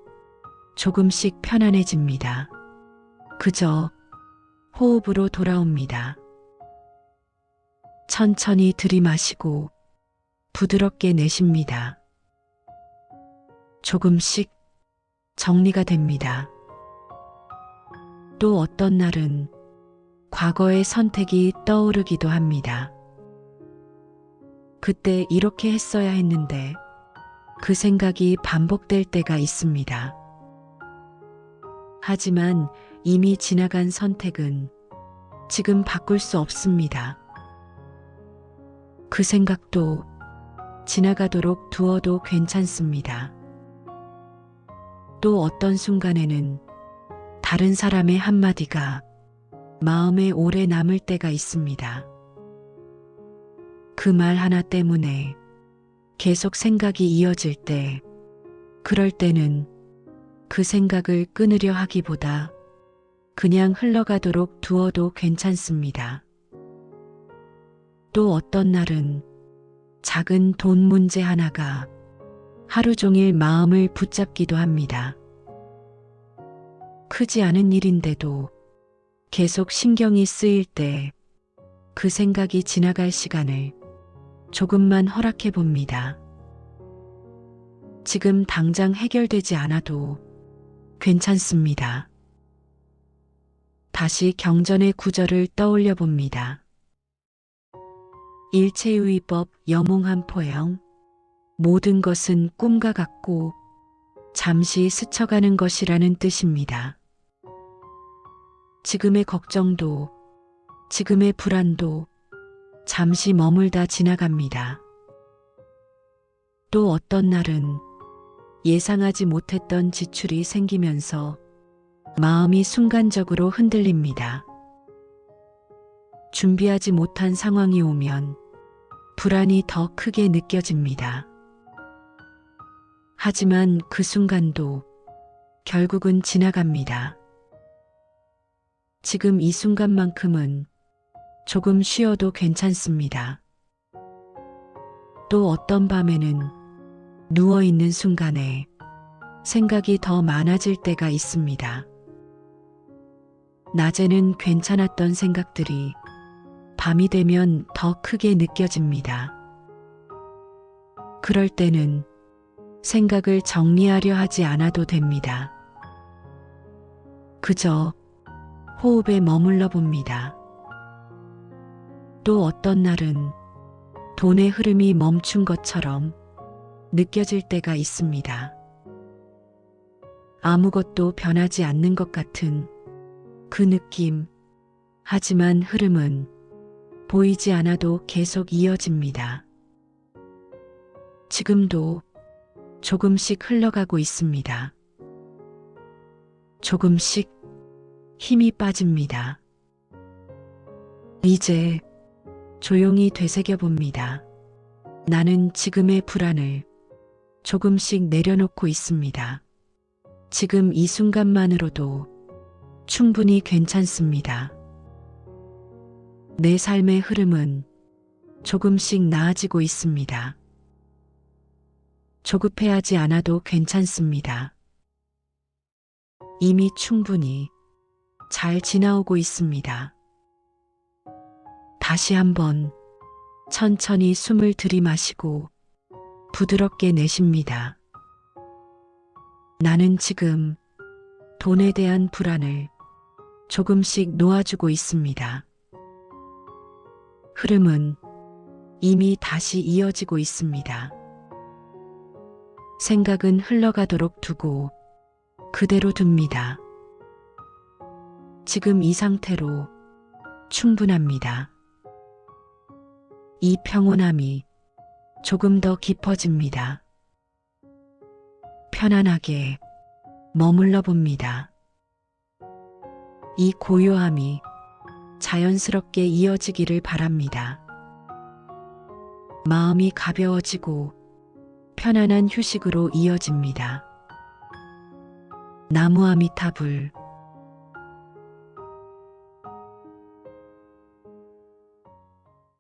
조금씩 편안해집니다. 그저 호흡으로 돌아옵니다. 천천히 들이마시고 부드럽게 내쉽니다. 조금씩 정리가 됩니다. 또 어떤 날은 과거의 선택이 떠오르기도 합니다. 그때 이렇게 했어야 했는데 그 생각이 반복될 때가 있습니다. 하지만 이미 지나간 선택은 지금 바꿀 수 없습니다. 그 생각도 지나가도록 두어도 괜찮습니다. 또 어떤 순간에는 다른 사람의 한마디가 마음에 오래 남을 때가 있습니다. 그 말 하나 때문에 계속 생각이 이어질 때, 그럴 때는 그 생각을 끊으려 하기보다 그냥 흘러가도록 두어도 괜찮습니다. 또 어떤 날은 작은 돈 문제 하나가 하루 종일 마음을 붙잡기도 합니다. 크지 않은 일인데도 계속 신경이 쓰일 때 그 생각이 지나갈 시간을 조금만 허락해 봅니다. 지금 당장 해결되지 않아도 괜찮습니다. 다시 경전의 구절을 떠올려 봅니다. 일체유의법 영웅한 포영. 모든 것은 꿈과 같고 잠시 스쳐가는 것이라는 뜻입니다. 지금의 걱정도, 지금의 불안도 잠시 머물다 지나갑니다. 또 어떤 날은 예상하지 못했던 지출이 생기면서 마음이 순간적으로 흔들립니다. 준비하지 못한 상황이 오면 불안이 더 크게 느껴집니다. 하지만 그 순간도 결국은 지나갑니다. 지금 이 순간만큼은 조금 쉬어도 괜찮습니다. 또 어떤 밤에는 누워있는 순간에 생각이 더 많아질 때가 있습니다. 낮에는 괜찮았던 생각들이 밤이 되면 더 크게 느껴집니다. 그럴 때는 생각을 정리하려 하지 않아도 됩니다. 그저 호흡에 머물러 봅니다. 또 어떤 날은 돈의 흐름이 멈춘 것처럼 느껴질 때가 있습니다. 아무것도 변하지 않는 것 같은 그 느낌. 하지만 흐름은 보이지 않아도 계속 이어집니다. 지금도 조금씩 흘러가고 있습니다. 조금씩 힘이 빠집니다. 이제 조용히 되새겨 봅니다. 나는 지금의 불안을 조금씩 내려놓고 있습니다. 지금 이 순간만으로도 충분히 괜찮습니다. 내 삶의 흐름은 조금씩 나아지고 있습니다. 조급해하지 않아도 괜찮습니다. 이미 충분히 잘 지나오고 있습니다. 다시 한번 천천히 숨을 들이마시고 부드럽게 내쉽니다. 나는 지금 돈에 대한 불안을 조금씩 놓아주고 있습니다. 흐름은 이미 다시 이어지고 있습니다. 생각은 흘러가도록 두고 그대로 둡니다. 지금 이 상태로 충분합니다. 이 평온함이 조금 더 깊어집니다. 편안하게 머물러 봅니다. 이 고요함이 자연스럽게 이어지기를 바랍니다. 마음이 가벼워지고 편안한 휴식으로 이어집니다. 나무 아미타불.